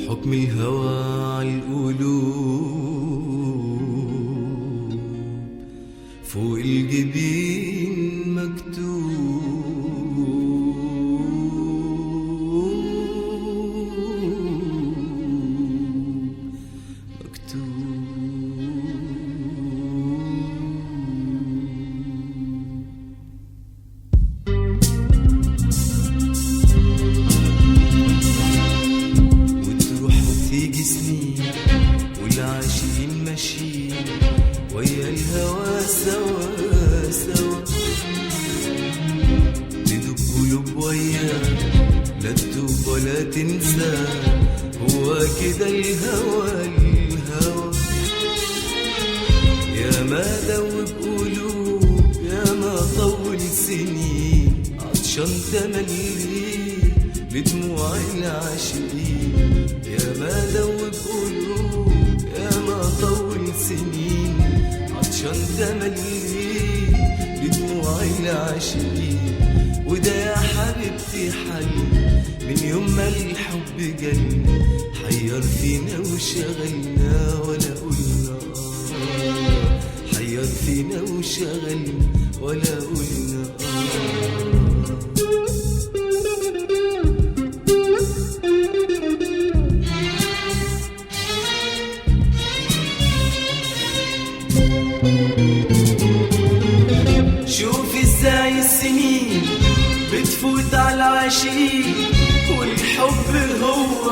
حكم الهوى عالقلوب فوق الجبين والعاشقين ماشيين ويا الهوى سوا سوا، تدوب قلوب وياه لا تدوب ولا تنسى، هو كده الهوى الهوى. يا ما دوب قلوب يا ما طول سنين عطشان تملي لدموع العاشقين، يا ما دوب قلوب يا ما طول سنين عطشان تملي لدموع العاشقين. وده يا حبيبتي حل من يوم ما الحب جالي، حير فينا وشغلنا ولا قلنا حير فينا وشغلنا ولا قلنا شوف ازاي السنين بتفوت على العشيق والحب هو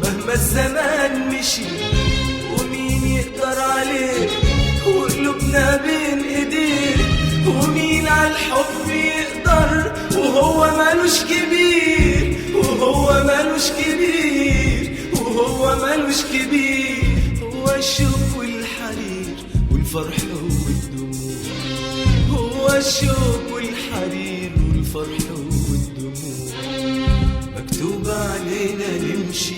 مهما الزمان مشي ومين يقدر عليه وقلوبنا بين ايديه ومين على الحب يقدر وهو مالوش كبير وهو مالوش كبير وهو مالوش كبير هو الشوق والحرير والفرح والدموع هو الشوق والحرير والفرح والدموع مكتوب علينا نمشي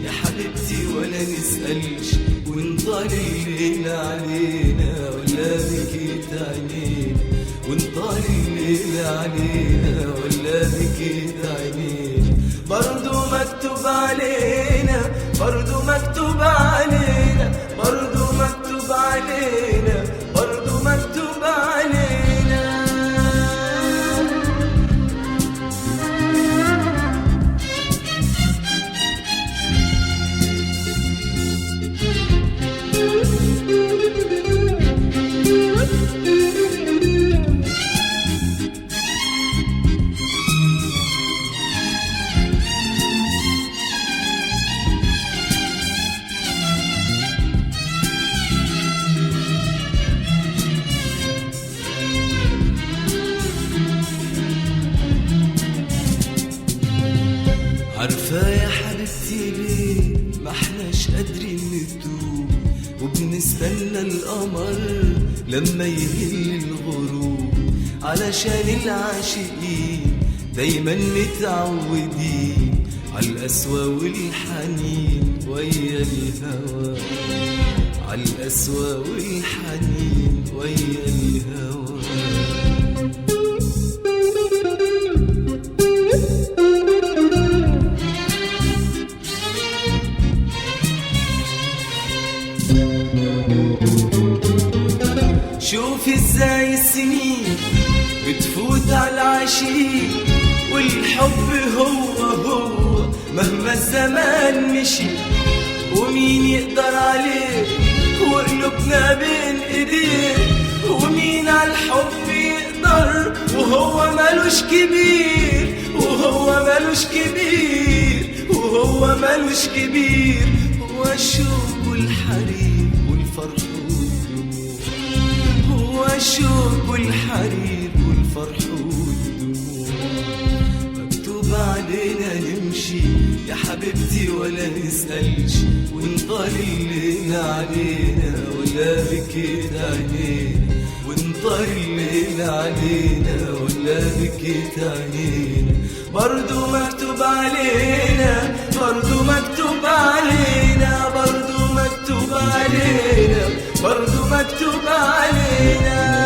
يا حبيبتي ولا نسألش ونطال الليل علينا ولا بكيت عينينا ونطال الليل علينا ولا بكيت عينينا برضو مكتوب علينا برضو مكتوب علينا برضو مكتوب علينا برضو مكتوب علينا عارفة يا حبيبتي ليه ما احناش قادرين نتوب وبنستنى القمر لما يهل الغروب علشان العاشقين دايما متعودين عالقسوة والحنين ويا الهوى عالقسوة والحنين ويا الهوى شوف ازاي السنين بتفوت على العشيق والحب هو مهما الزمان مشي ومين يقدر عليه وقلوبنا بين ايديه ومين على الحب يقدر وهو مالوش كبير وهو مالوش كبير وهو مالوش كبير هو الشوق والحرير والفرح هو الشوق والحرير والفرح والدموع مكتوب علينا نمشي يا حبيبتي ولا نسألش ونطال الليل علينا ولا بكيت عينينا ونطال الليل علينا ولا بكيت عينينا برضو مكتوب علينا برضو مكتوب علينا برضو مكتوب علينا برضو مكتوب علينا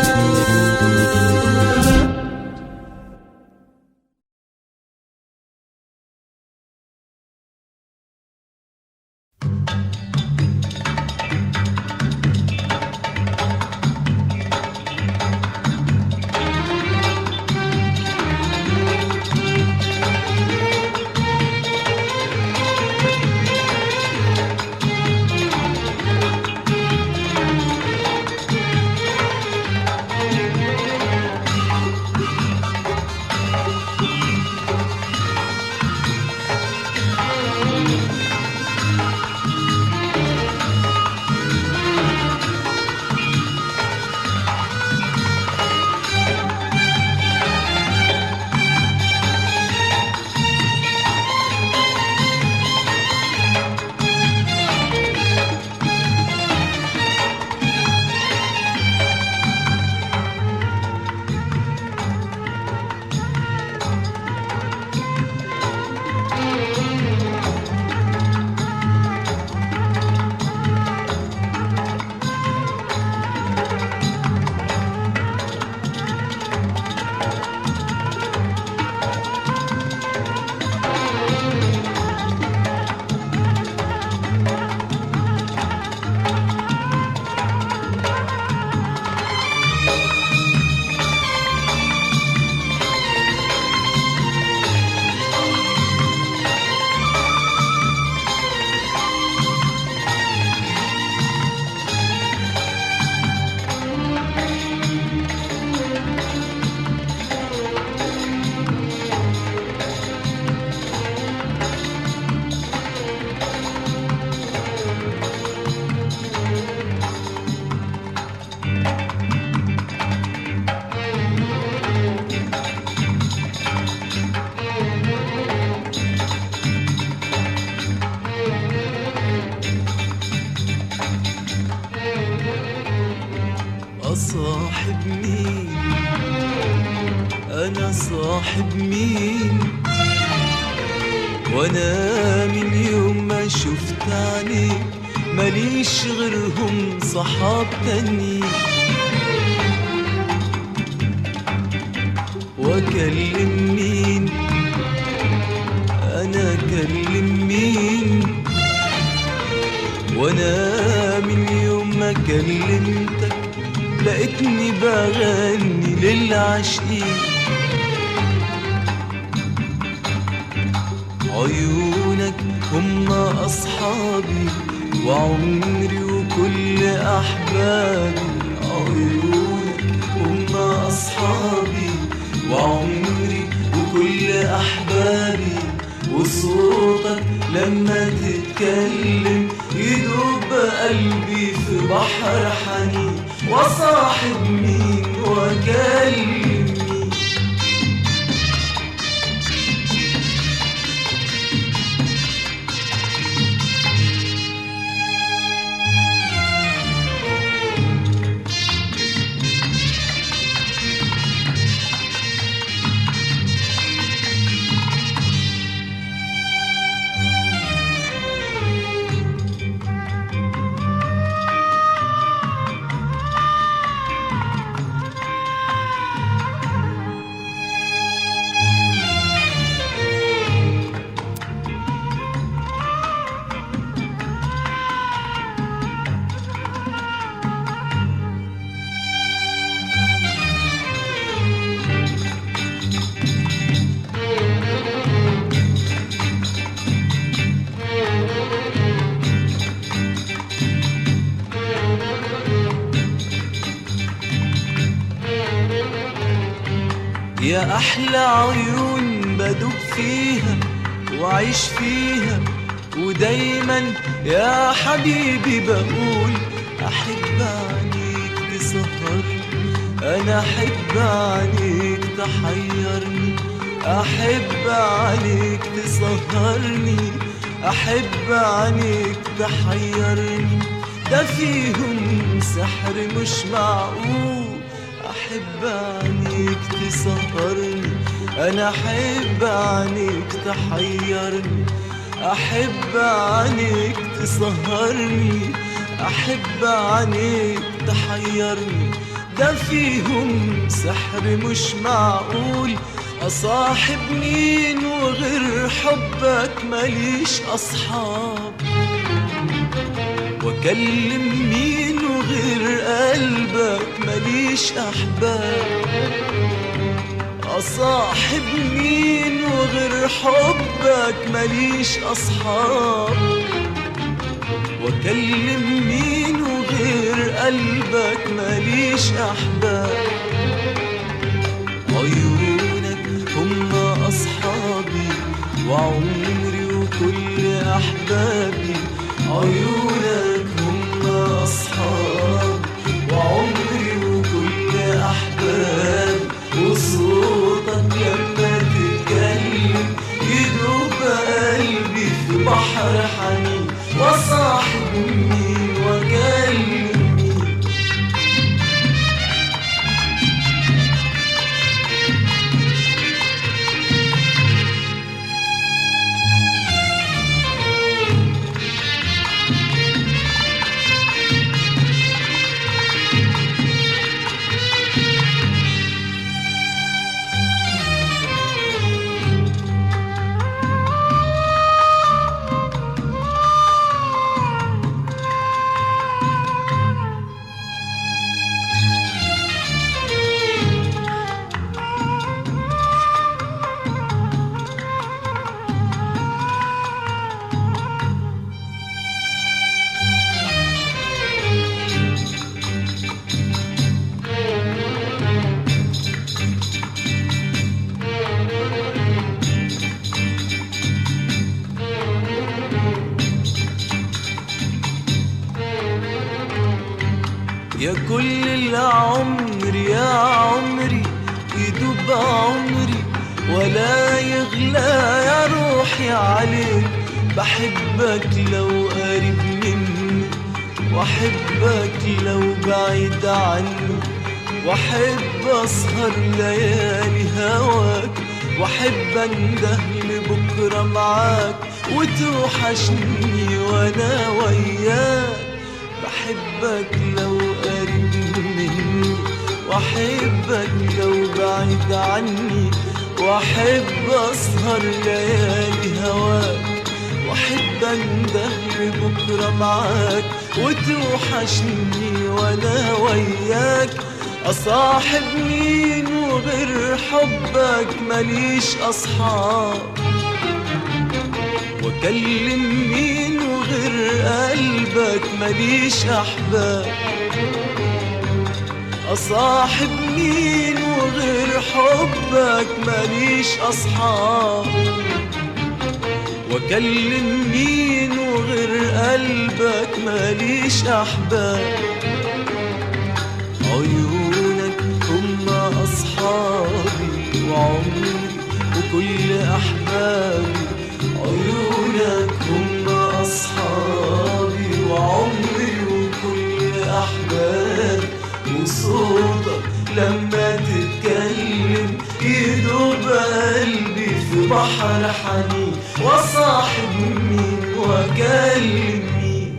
أصاحب مين وأنا من يوم ما شفت عينيك ماليش غيرهم صحاب تانيين. وأكلم مين أنا أكلم مين وأنا من يوم ما كلمتك لقيتني بغني للعاشقين. عيونك هم أصحابي وعمري وكل أحبابي. عيونك هم أصحابي وعمري وكل أحبابي. وصوتك لما تتكلم يدوب قلبي في بحر حنين. وصاحب مين وأكلم مين. يا أحلى عيون بدوب فيها وعيش فيها. ودايما يا حبيبي بقول أحب عينيك تسهرني. أنا أحب عينيك تحيرني. أحب عينيك تسهرني. أحب عينيك تحيرني. ده فيهم سحر مش معقول. أحب عينيك تسهرني. أنا أحب عينيك تحيرني. أحب عينيك تسهرني. أحب عينيك تحيرني. ده فيهم سحر مش معقول. أصاحب مين وغير حبك ماليش أصحاب. وأكلم مين وغير قلبك ماليش أحباب. أصاحب مين وغير حبك ماليش أصحاب. وأكلم مين وغير قلبك ماليش أحباب. عيونك هم أصحابي وعمري وكل أحبابي. عيونك هم أصحابي وعمري وكل أحبابي. وصوتك لما تتكلم يدوب قلبي في بحر حنين. وصاحب مين وأكلم مين. يا كل العمر يا عمري يدوب عمري ولا يغلى يا روحي عليك. بحبك لو قريب مني واحبك لو بعيد عني. واحب اسهر ليالي هواك واحب انده لبكرة معاك وتوحشني وانا وياك. بحبك لو قريب مني واحبك لو بعيد عني، واحب اسهر ليالي هواك واحب انده لبكرة معاك وتوحشني وانا وياك. اصاحب مين وغير حبك ماليش اصحاب، واكلم مين وغير قلبك ماليش احباب. اصاحب مين وغير حبك ماليش اصحاب، واكلم مين وغير قلبك ماليش احباب. عيونك هم اصحابي وعمري وكل احبابي، عيونك هم اصحابي وعمري وكل احبابي. وصوتك لما تتكلم يدوب قلبي في بحر حنين، وصاحب مين واكلم مين.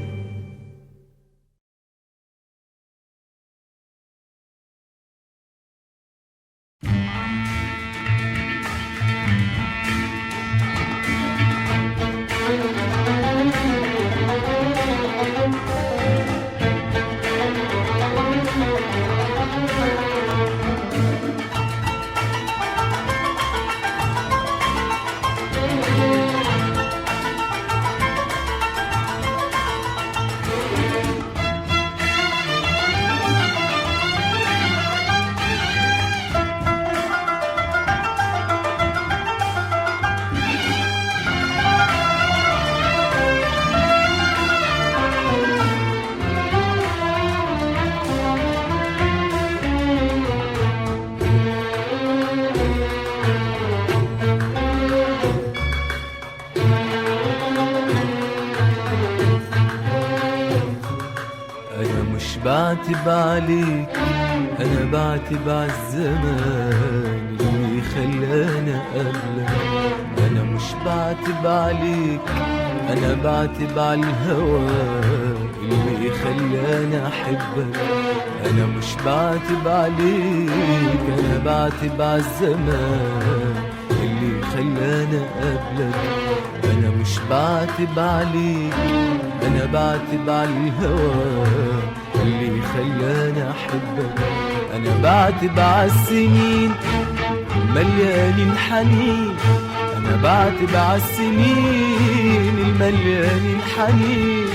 بعتب عليك أنا بعتب عالزمان اللي خلانا قبلك. أنا مش بعتب عليك أنا بعتب عالهوى اللي خلانا أحبك. أنا مش بعتب عليك أنا بعتب عالزمان اللي خلانا قبلك. أنا مش بعتب عليك أنا بعتب عالهوى اللي خلانا أحبك. أنا بعتب عالسنين مليانين حنين، أنا بعتب عالسنين المليانين حنين،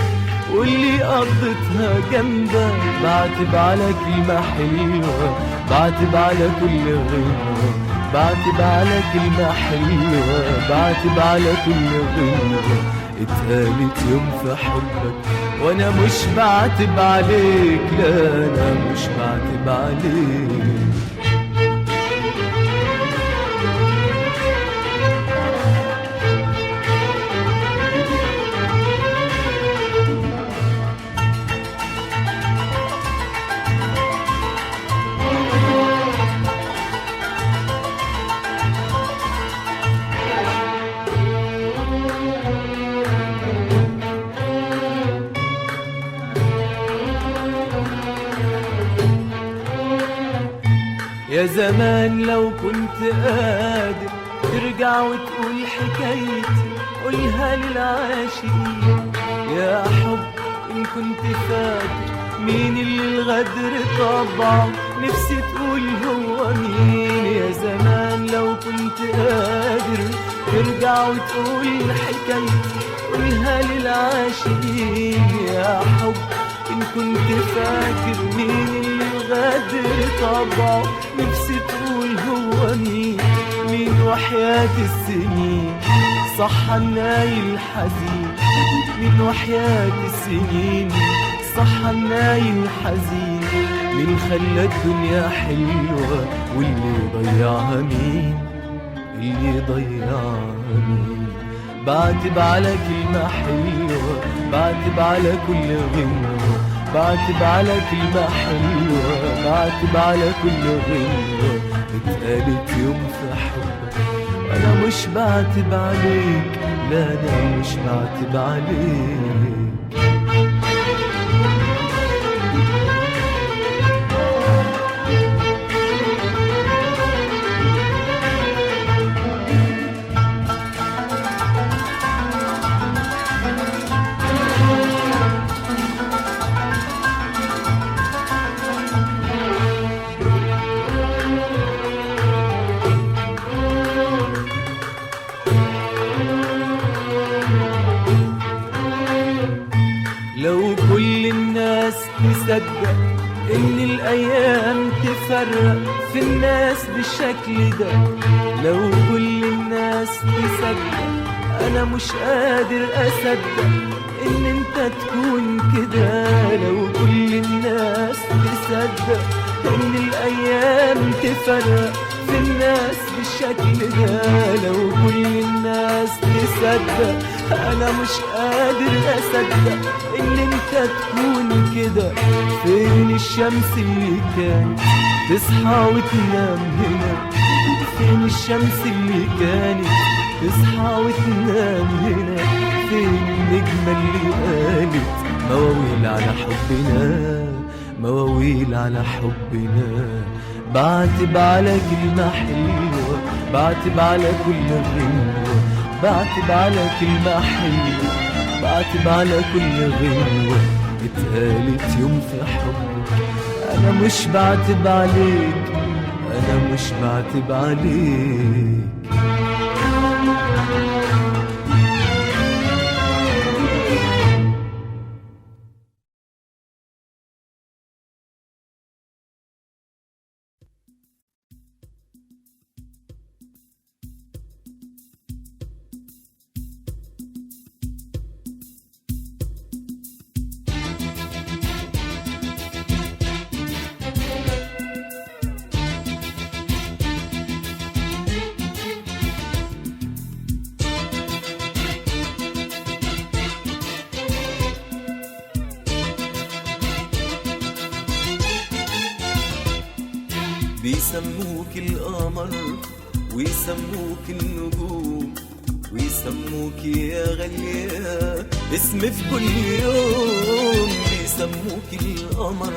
واللي قضيتها جنبك. بعتب على كلمة حلوة، بعتب على كل غنوة، بعتب على كلمة حلوة، بعتب على كل غنوة اتقالت يوم في حبك. وانا مش بعتب عليك، لا انا مش بعتب عليك. يا زمان لو كنت قادر ترجع وتقول حكايتي قولها للعاشقين. يا حب إن كنت فاكر مين اللي الغدر طبعه نفسي تقول هو مين. يا زمان لو كنت قادر ترجع وتقول حكايتي قولها للعاشقين. يا حب إن كنت فاكر مين اللي الغدر طبعه نفسي تقول هو مين. مين وحياة السنين صح النايل الحزين، مين وحياة السنين صح النايل الحزين. مين خلى الدنيا حلوة واللي ضيعها مين، اللي ضيعها مين. بعتب على كلمة حلوة، بعتب على كل غنوة، بعتب على كلمة حلوة، بعتب على كل غنوة اتقالت يوم في حبك. أنا مش بعتب عليك، لا أنا مش بعتب عليك. لو كل الناس تصدق إن الأيام تفرق في الناس بالشكل ده، لو كل الناس تصدق أنا مش قادر أصدق إن أنت تكون كده. لو كل الناس تصدق إن الأيام تفرق في الناس بالشكل ده، لو كل الناس تصدق أنا مش قادر أصدق إن أنت تكون كده. فين الشمس اللي كانت تصحى وتنام هنا؟ فين الشمس اللي كانت تصحى وتنام هنا؟ فين النجمة اللي قالت مواويل على حبنا، مواويل على حبنا؟ بعتب على كلمة حلوة، بعتب على كل غنوة، بعتب على كلمة حلوة، بعتب على كل غنوة اتقالت يوم في حبك. أنا مش بعتب عليك، أنا مش بعتب عليك. بيسموك القمر ويسموك النجوم ويسموك يا غالية اسم في كل يوم. بيسموك القمر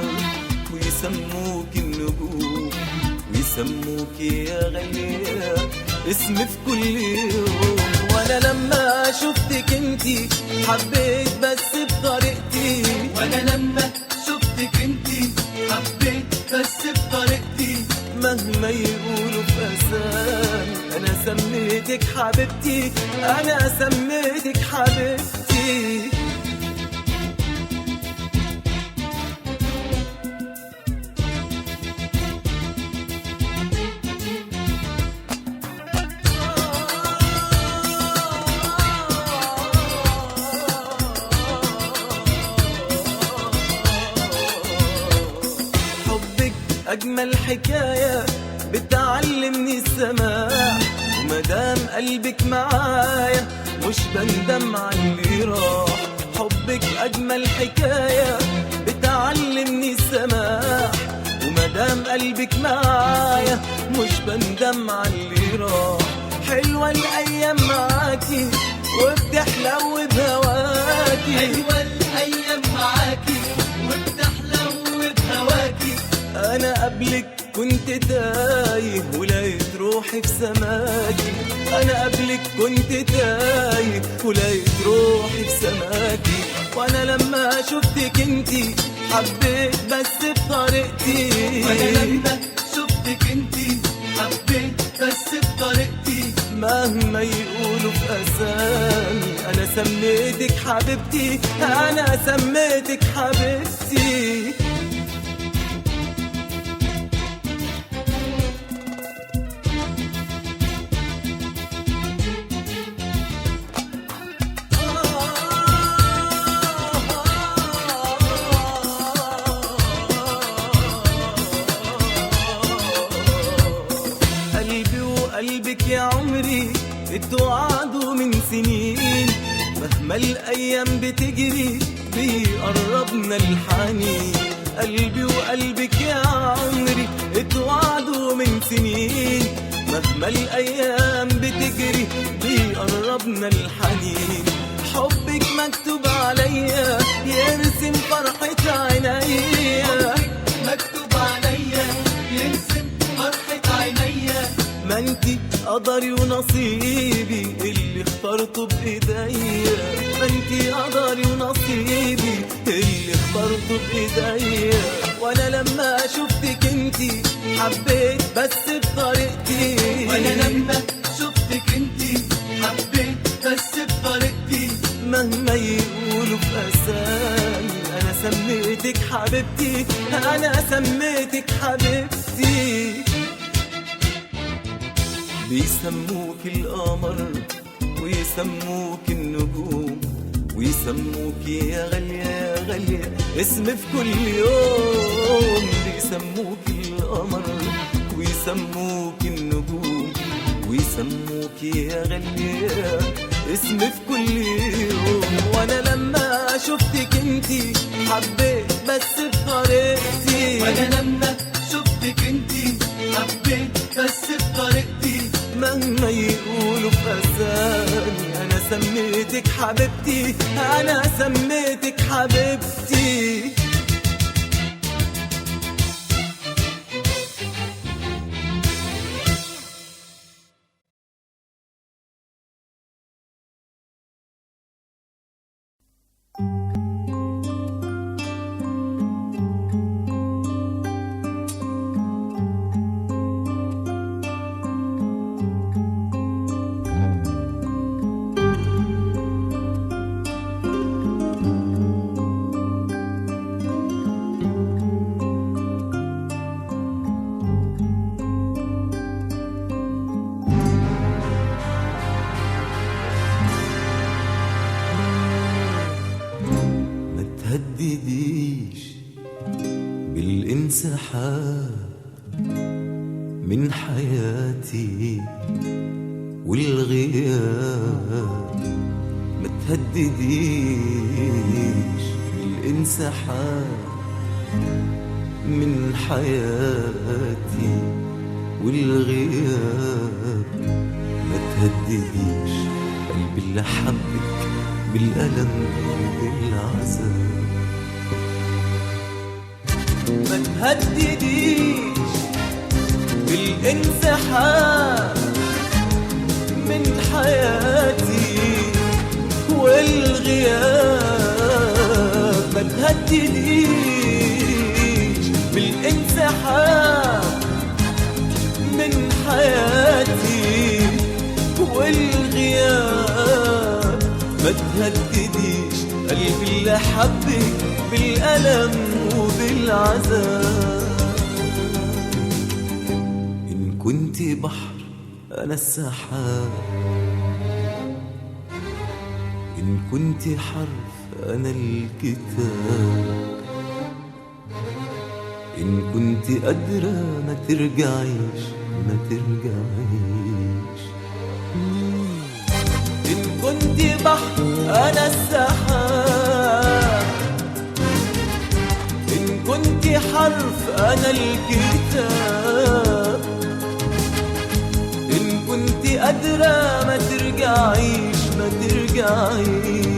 ويسموك النجوم ويسموك يا غالية اسم في كل يوم. وانا لما شفتك انتي حبيت بس بطريقتي، وانا لما شفتك انتي حبيت بس بطريقتي. مهما يقولوا في أسامي أنا سميتك حبيبتي، أنا سميتك حبيبتي. أجمل حكاية بتعلمني السماع، ومدام قلبك معايا مش بندم على اللي راح. حبك أجمل حكاية بتعلمني السماع، ومدام قلبك معايا مش بندم على اللي راح. حلوة الأيام معاكي وبتحلو بهواكي، حلوة الأيام معاكي وبتحلو بهواكي. أنا قبلك كنت تايه ولقيت روحي في سماكي، أنا قبلك كنت تايه ولقيت روحي في سماكي. وأنا لما شفتك انتي حبيت بس بطريقتي، وأنا لما شفتك انتي حبيت بس بطريقتي. مهما يقولوا في أسامي أنا سميتك حبيبتي، أنا سميتك حبيبتي. قلبك يا عمري اتوعدوا من سنين، مهما الأيام بتجري بيقربنا الحنين. قلبي وقلبك يا عمري اتوعدوا من سنين، مهما الأيام بتجري بيقربنا الحنين، حبك مكتوب عليا يرسم فرحة عينيا، مكتوب عليا يرسم فرحة عينيا. ما انتي قدري ونصيبي اللي اخترته بإيديا، ما انتي قدري ونصيبي اللي اخترته بإيديا. وانا لما شفتك انتي حبيت بس بطريقتي، وانا لما شفتك انتي حبيت بس بطريقتي. مهما يقولوا في أسامي أنا سميتك حبيبتي، أنا سميتك حبيبتي. بيسموك القمر ويسموك النجوم ويسموك يا غالية يا غالية اسم في كل يوم. بيسموك القمر ويسموك النجوم ويسموك يا غالية اسم في كل يوم. وانا لما شفتك انتي حبيت بس بطريقتي، وانا لما شفتك انتي حبيت بس بطريقتي. مهما يقولوا في أسامي أنا سميتك حبيبتي، أنا سميتك حبيبتي. تهدديش بالانسحاب من حياتي والغياب، ما تهدديش بالانسحاب من حياتي والغياب، ما تهدديش قلبي اللي حبك بالألم وبالعذاب. ما تهدديش بالانسحاب من حياتي والغياب، ما تهدديش بالانسحاب من حياتي والغياب، ما تهدديش قلبي اللي حبك بالألم وبالعذاب. إن كنت بحر أنا السحاب، إن كنت حرف أنا الكتاب، إن كنت قادرة ما ترجعيش ما ترجعيش. إن كنت بحر أنا السحاب، إن كنت حرف أنا الكتاب، إن كنت قادرة ما ترجعيش ما ترجعيش.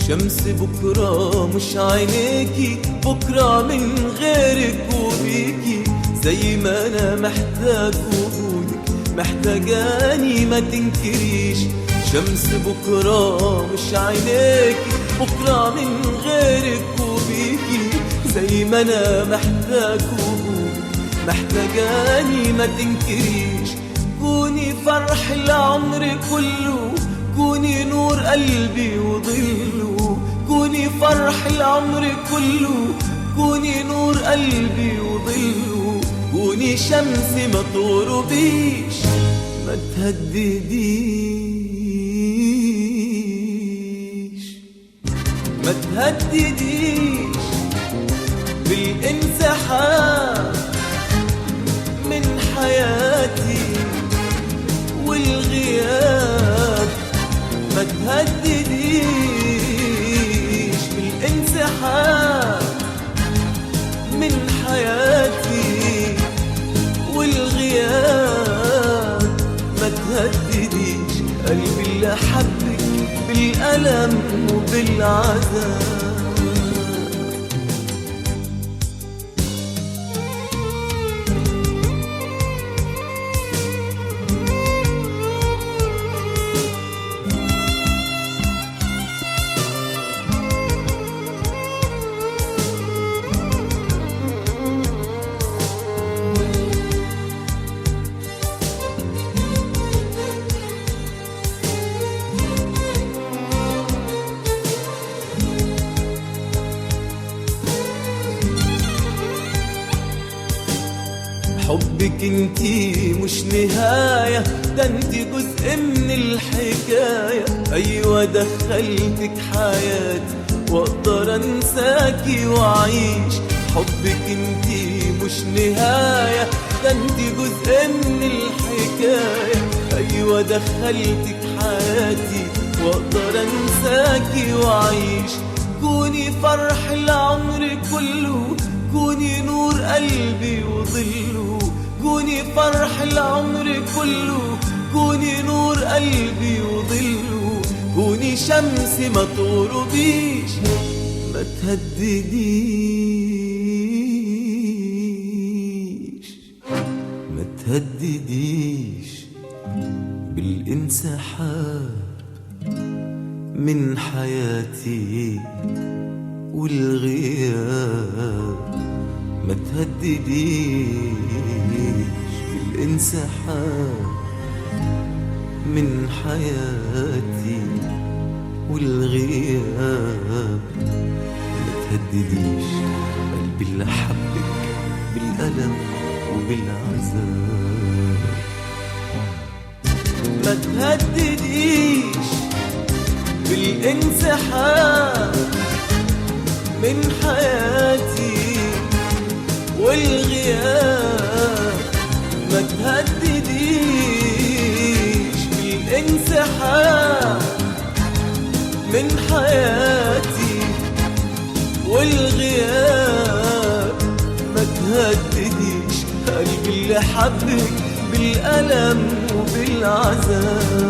شمس بكرة مش عينيكي، بكرة من غيرك وبيكي، زي ما أنا محتاج وجودك محتاجاني ما تنكريش. شمس بكرة مش عينيكي، بكرة من غيرك وبيكي، زي ما أنا محتاج وجودك محتاجاني ما تنكريش. كوني فرح العمر كله، كوني نور قلبي وظله، كوني فرح العمر كله، كوني نور قلبي وظله. كوني شمس ما تغربيش، ما تهدديش، ما تهدديش بالانسحاب من حياتي والغياب. ما تهدديش بالانسحاب من حياتي والغياب. ما تهدديش قلبي اللي حبك بالألم وبالعذاب. حبك انتي مش نهاية، ده انتي جزء من الحكاية. ايوه دخلتك حياتي واقدر انساكي واعيش. حبك انتي مش نهاية، ده انتي جزء من الحكاية. ايوه دخلتك حياتي واقدر انساكي واعيش. كوني فرح العمر كله، كوني نور قلبي وظله. كوني فرح العمر كله، كوني نور قلبي وظله. كوني شمس ما تغربيش، ما تهدديش، ما تهدديش بالانسحاب من حياتي والغياب. ما تهدديش بالانسحاب من حياتي والغياب. ما تهدديش قلبي اللي حبك بالألم وبالعذاب. ما تهدديش بالانسحاب من حياتي والغياب. ما تهدديش بالانسحاب من حياتي والغياب. ما تهدديش قلبي اللي حبك بالألم وبالعذاب.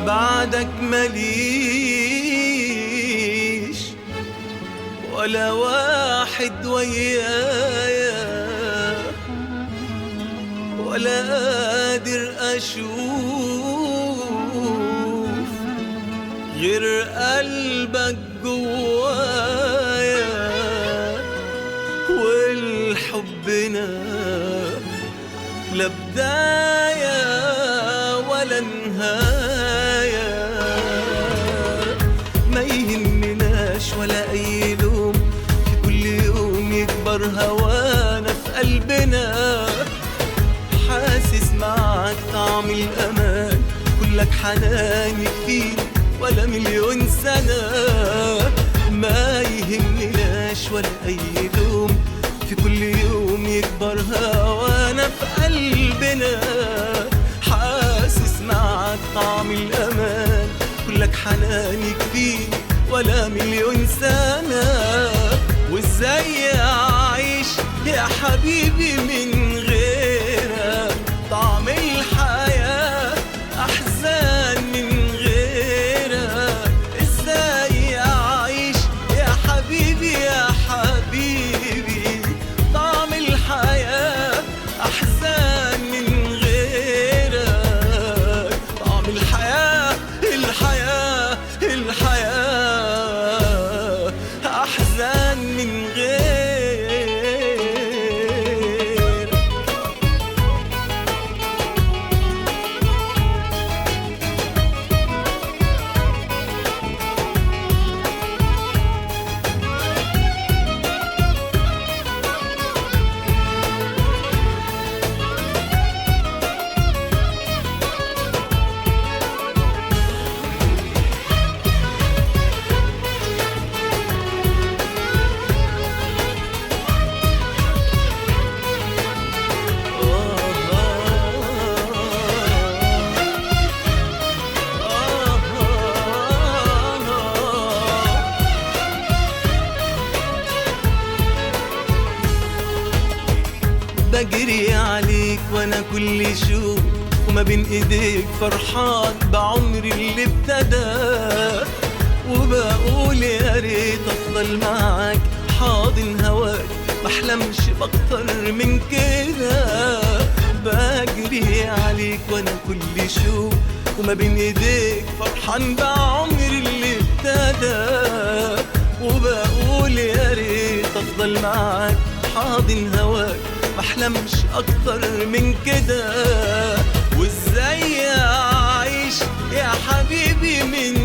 بعدك مليش ولا واحد ويايا، ولا قادر أشوف غير قلبك جوايا. والحبنا لا بداية ولا نهاية. ما يهمناش ولا أي لوم، في كل يوم يكبر هوانا في قلبنا. حاسس معك طعم الأمان، كلك حنان يكفيني ولا مليون سنة. ما يهمناش ولا أي لوم، في كل يوم يكبر هوانا في قلبنا. قلبنا، حاسس معاك طعم الأمان، كلك حنان يكفيني ولا مليون سنة. وازاي أعيش يا حبيبي من غيرك، طعم الحياة أحزان من غيرك. ازاي أعيش يا حبيبي يا حبيبي، طعم الحياة أحزان من غيرك. طعم الحياة الحياة الحياة أحزان من غيرك. بجري عليك وانا كل شوق، وما بين ايديك فرحان بعمري اللي ابتدى. وبقول يا ريت افضل معاك حاضن هواك، بحلمش باكتر من كده. بجري عليك وانا كل شوق، وما بين ايديك فرحان بعمري اللي ابتدى. وبقول يا ريت افضل معاك حاضن هواك، بحلمش اكتر من كده. وازاي اعيش يا حبيبي من